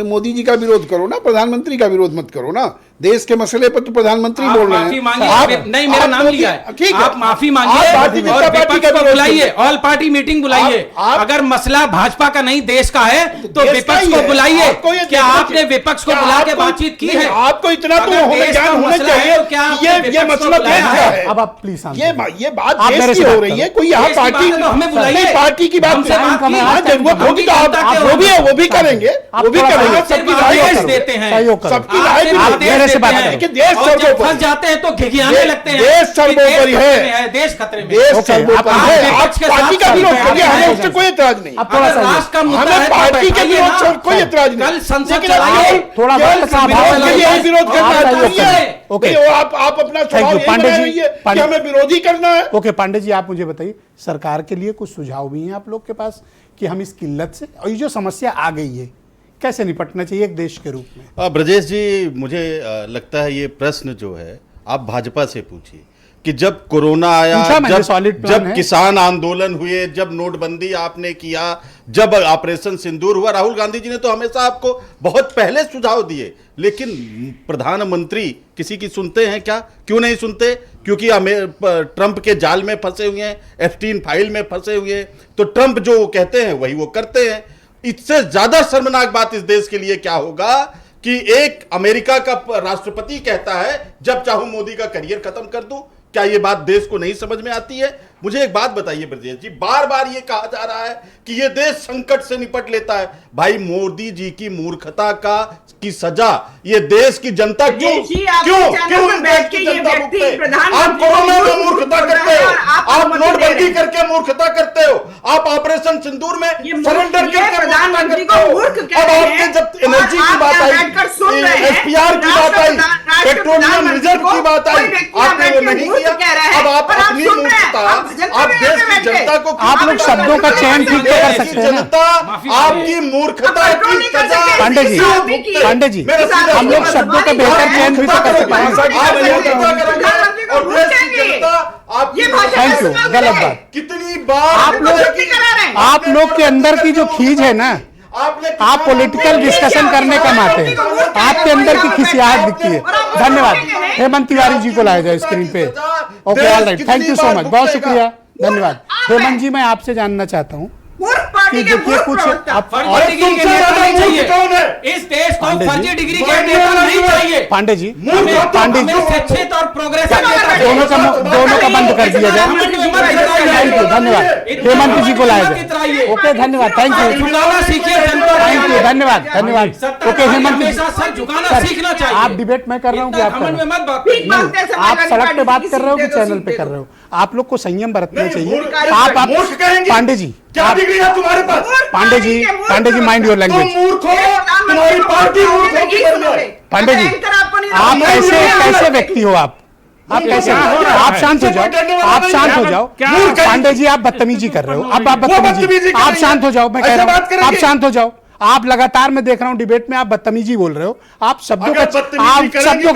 मोदी जी का विरोध करो ना, प्रधानमंत्री का विरोध मत करो ना। देश के मसले पर तो प्रधानमंत्री आप बोल रहे माफी हैं। मांगिए। नहीं, मेरा नाम लिया है। ठीक है, आप माफी आप मांगिए भारतीय जनता और पार्टी विपक्ष का को विरोध बुलाइए, करिए। ऑल पार्टी मीटिंग बुलाइए। आप- अगर मसला भाजपा का नहीं देश का है तो देश का विपक्ष ही को है। बुलाइए। आपको ये क्या देखना आपने चाहिए। विपक्ष को क्या बुला के आपको- बातचीत की नहीं, है? आपको इतना तो अगर होना देश का ज्ञान होना मसला है चाहिए। तो क्या आपने ये विपक्ष को मसला बुलाया देश का है? है। अब आप प्लीज शांत ये होइए। बात आप मेरे देश से की हो बात रही करो। है। कोई यहाँ देश की पार्टी बात है तो हमें बुलाइए। नहीं, पार्टी की बात हमसे नहीं। बात कीजिए। हाँ, जरूरत होगी तो हम आप भी वो भी है, वो भी जनता के करेंगे, आप वो भी थोड़ा करेंगे। सा सबकी आप राय आदेश करो। देते हैं। सहयोग करो। सबकी आप राय सिर्फ भी आदेश मेरे से देते बात हैं। करो। देखिए, देश और जब सर्वोपरि फंस जाते हैं तो घिघियाने देश- लगते हैं। देश कि सर्वोपरि देश है। खतरे में है, देश खतरे में। देश ओके, सर्वोपरि आप है। विपक्ष आप के पार्टी साथ का विरोध साथ करिए, बैठे हमें हैं। उससे कोई एतराज नहीं। आप थोड़ा अगर सा राष्ट्र का मुद्दा हमें है तो पार्टी के बैठाइए विरोध ना। से कोई एतराज नहीं। कल संसद लेकिन चलाइए। आप थोड़ा केवल वक्त का विरोध अभाव के लिए है। ही विरोध करना आप है। सहयोग करिए। ओके। नहीं, वो आप अपना स्वभाव you, यही पांडे बनाए जी, रहिए कि पांडे- हमें विरोधी करना है। ओके पांडे जी, आप मुझे बताइए, सरकार के लिए कुछ सुझाव भी हैं आप लोग के पास कि हम इस किल्लत से और ये जो समस्या आ गई है कैसे निपटना चाहिए एक देश के रूप में? ब्रजेश जी, मुझे लगता है ये प्रश्न जो है आप भाजपा से पूछिए कि जब कोरोना आया, पूछा मैंने, solid plan जब है। किसान आंदोलन हुए, जब नोटबंदी आपने किया, जब ऑपरेशन सिंदूर हुआ, राहुल गांधी जी ने तो हमेशा आपको बहुत पहले सुझाव दिए, लेकिन प्रधानमंत्री किसी की सुनते हैं क्या? क्यों नहीं सुनते? क्योंकि ट्रंप के जाल में फंसे हुए हैं, एप्स्टीन फाइल में फंसे हुए हैं। तो ट्रंप जो कहते हैं वही वो करते हैं। इससे ज्यादा शर्मनाक बात इस देश के लिए क्या होगा कि एक अमेरिका का राष्ट्रपति कहता है जब चाहूं मोदी का करियर खत्म कर दूं। क्या ये बात देश को नहीं समझ में आती है? मुझे एक बात बताइए ब्रजेश जी, बार बार ये कहा जा रहा है कि ये देश संकट से निपट लेता है। भाई, मोदी जी की मूर्खता की सजा ये देश की जनता क्यों जी, आप क्यों चैनल क्यों पर इस बैठ देश की के ये जनता व्यक्ति भुगते? प्रधानमंत्री आप कोरोना में को मूर्खता बोल रहे करते हैं हो, और आप आप अनुमति दे नोटबंदी रहे हैं। करके मूर्खता करते हो, आप ऑपरेशन सिंदूर में ये सरेंडर ये करके प्रधानमंत्री मूर्खता को करते हो। मूर्ख कह अब रहे आपके हैं जब और एनर्जी की आप बात यहाँ आई, बैठकर सुन रहे हैं। एसपीआर की बात आई, पेट्रोलियम रिजर्व की बात आई, आपने वो नहीं किया। अब आप अपनी मूर्खता, आप देश की जनता को आप लोग शब्दों का चयन ठीक से कर सकते हैं ना? जनता आपकी मूर्खता की सजा पांडे जी, क्यों भुगते? पांडे जी, मेरा सीधा हम लोग सवाल है। शब्दों का बेहतर चयन भी तो कर सकते हैं। आप मूर्खता करेंगे और देश की जनता आपकी थैंक यू, गलत बात। कितनी बार आप लोग के अंदर की जो खींच है ना, आप पॉलिटिकल डिस्कशन करने कम आते हैं, आपके अंदर की खिसियाहट दिखती है। धन्यवाद। हेमंत तिवारी जी को लाया जाए स्क्रीन पे। Okay, all right, thank you so much, बहुत शुक्रिया, धन्यवाद। हेमंत जी, मैं आपसे जानना चाहता हूँ कि देखिए कुछ फर्जी डिग्री के नेता नहीं चाहिए इस देश को। फर्जी डिग्री के नेता नहीं चाहिए। पांडे जी, हमें पांडे जी, शिक्षित और प्रोग्रेसिव नेता दोनों का बंद कर दिया जाए। पार्लियामेंट मेंबर जाए। थैंक यू, धन्यवाद। हेमंत जी को लाया जाए। ओके, धन्यवाद, थैंक यू, झुकाना सीखिए जनता। थैंक यू, धन्यवाद, धन्यवाद। ओके हेमंत जी, हमेशा सर झुकाना सर, सीखना चाहिए। आप डिबेट में कर रहे हो कि आप कर घमंड रहे में हो? मत बात ठीक मानते हैं, आप समाजवादी सड़क पे बात पार्टी कर रहे हो कि सीट दे दो, चैनल पे सीट कर दे रहे दो। हो? आप लोग को संयम बरतना चाहिए। मूर्ख आप मूर्ख कहेंगे। पांडे जी, क्या आप डिग्री है तुम्हारे पास? पांडे जी माइंड योर तुम लैंग्वेज। मूर्ख हो, तुम्हारी पार्टी मूर्ख होगी बन जाए। पांडे जी, आप कैसे व्यक्ति हो? आप कैसे? आप शांत हो जाओ, आप शांत हो जाओ। पांडे जी, आप बदतमीजी कर रहे हो। अब आप बदतमीजी, आप शांत हो जाओ। मैं कह रहा हूँ आप शांत हो जाओ। आप लगातार मैं देख रहा हूँ डिबेट में आप बदतमीजी बोल रहे हो। आप शब्दों का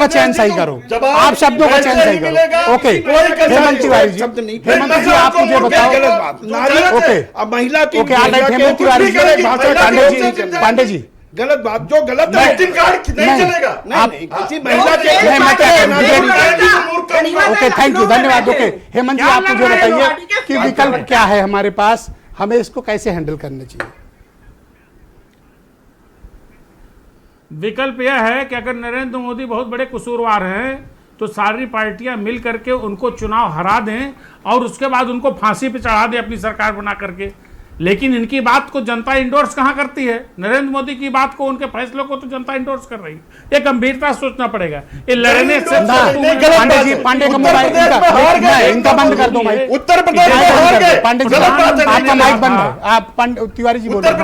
चयन सही करो। आप शब्दों का चयन सही करो। ओके हेमंत तिवारी जी, हेमंत जी आप मुझे बताओ। ओके अब महिला की ओके, हेमंत तिवारी जी, पांडे जी गलत बात, जो गलत है एटीएम कार्ड नहीं चलेगा। नहीं, किसी महिला के ओके, थैंक यू, धन्यवाद। ओके हेमंत जी, आप मुझे बताइए कि विकल्प क्या है हमारे पास, हमें इसको कैसे हैंडल करना चाहिए? विकल्प यह है कि अगर नरेंद्र मोदी बहुत बड़े कसूरवार हैं तो सारी पार्टियां मिल करके उनको चुनाव हरा दें और उसके बाद उनको फांसी पे चढ़ा दें अपनी सरकार बना करके। लेकिन इनकी बात को जनता इंडोर्स कहां करती है? नरेंद्र मोदी की बात को, उनके फैसलों को तो जनता इंडोर्स कर रही है। ये गंभीरता सोचना पड़ेगा। ये लड़ने से पांडे जी, पांडे का मोबाइल इनका बंद कर दो माइक। उत्तर प्रदेश में हार गए। पांडे जी, आपका माइक बंद है। आप तिवारी जी बोल रहे हैं,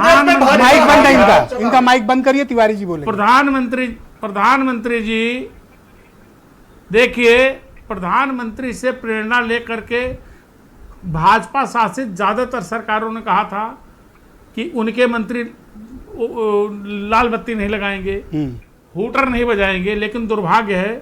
माइक बंद है इनका। इनका माइक बंद करिए, तिवारी जी बोले। प्रधानमंत्री जी देखिए, प्रधानमंत्री से प्रेरणा लेकर के भाजपा शासित ज्यादातर सरकारों ने कहा था कि उनके मंत्री लाल बत्ती नहीं लगाएंगे, हूटर नहीं बजाएंगे। लेकिन दुर्भाग्य है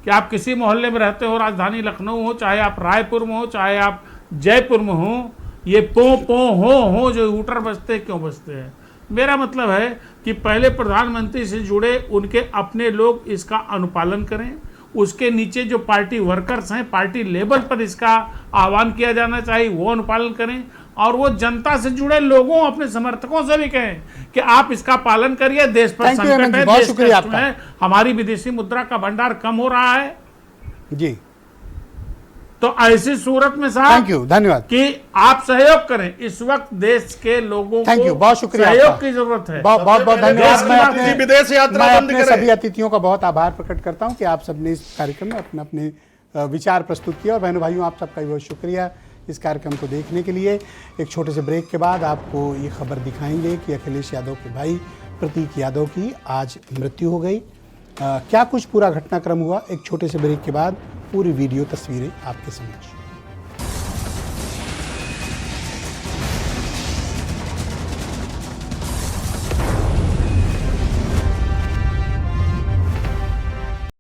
कि आप किसी मोहल्ले में रहते हो, राजधानी लखनऊ हो, चाहे आप रायपुर में हो, चाहे आप जयपुर में हो, ये पो हो जो हूटर बजते क्यों बजते हैं? मेरा मतलब है कि पहले प्रधानमंत्री से जुड़े उनके अपने लोग इसका अनुपालन करें। उसके नीचे जो पार्टी वर्कर्स हैं, पार्टी लेवल पर इसका आह्वान किया जाना चाहिए, वो अनुपालन करें। और वो जनता से जुड़े लोगों, अपने समर्थकों से भी कहें कि आप इसका पालन करिए। देश पर संकट है, देश कष्ट में है, हमारी विदेशी मुद्रा का भंडार कम हो रहा है जी। तो ऐसी सूरत में साहब, थैंक यू, धन्यवाद कि आप सहयोग करें। इस वक्त देश के लोगों को बहुत शुक्रिया, सहयोग की जरूरत है। बहुत धन्यवाद। मैं विदेश यात्रा बंद अपने करें। सभी अतिथियों का बहुत आभार प्रकट करता हूं कि आप सबने इस कार्यक्रम में अपने अपने विचार प्रस्तुत किया। और बहनों भाइयों, आप सबका बहुत शुक्रिया इस कार्यक्रम को देखने के लिए। एक छोटे से ब्रेक के बाद आपको ये खबर दिखाएंगे कि अखिलेश यादव के भाई प्रतीक यादव की आज मृत्यु हो गई। क्या कुछ पूरा घटनाक्रम हुआ, एक छोटे से ब्रेक के बाद पूरी वीडियो तस्वीरें आपके समक्ष।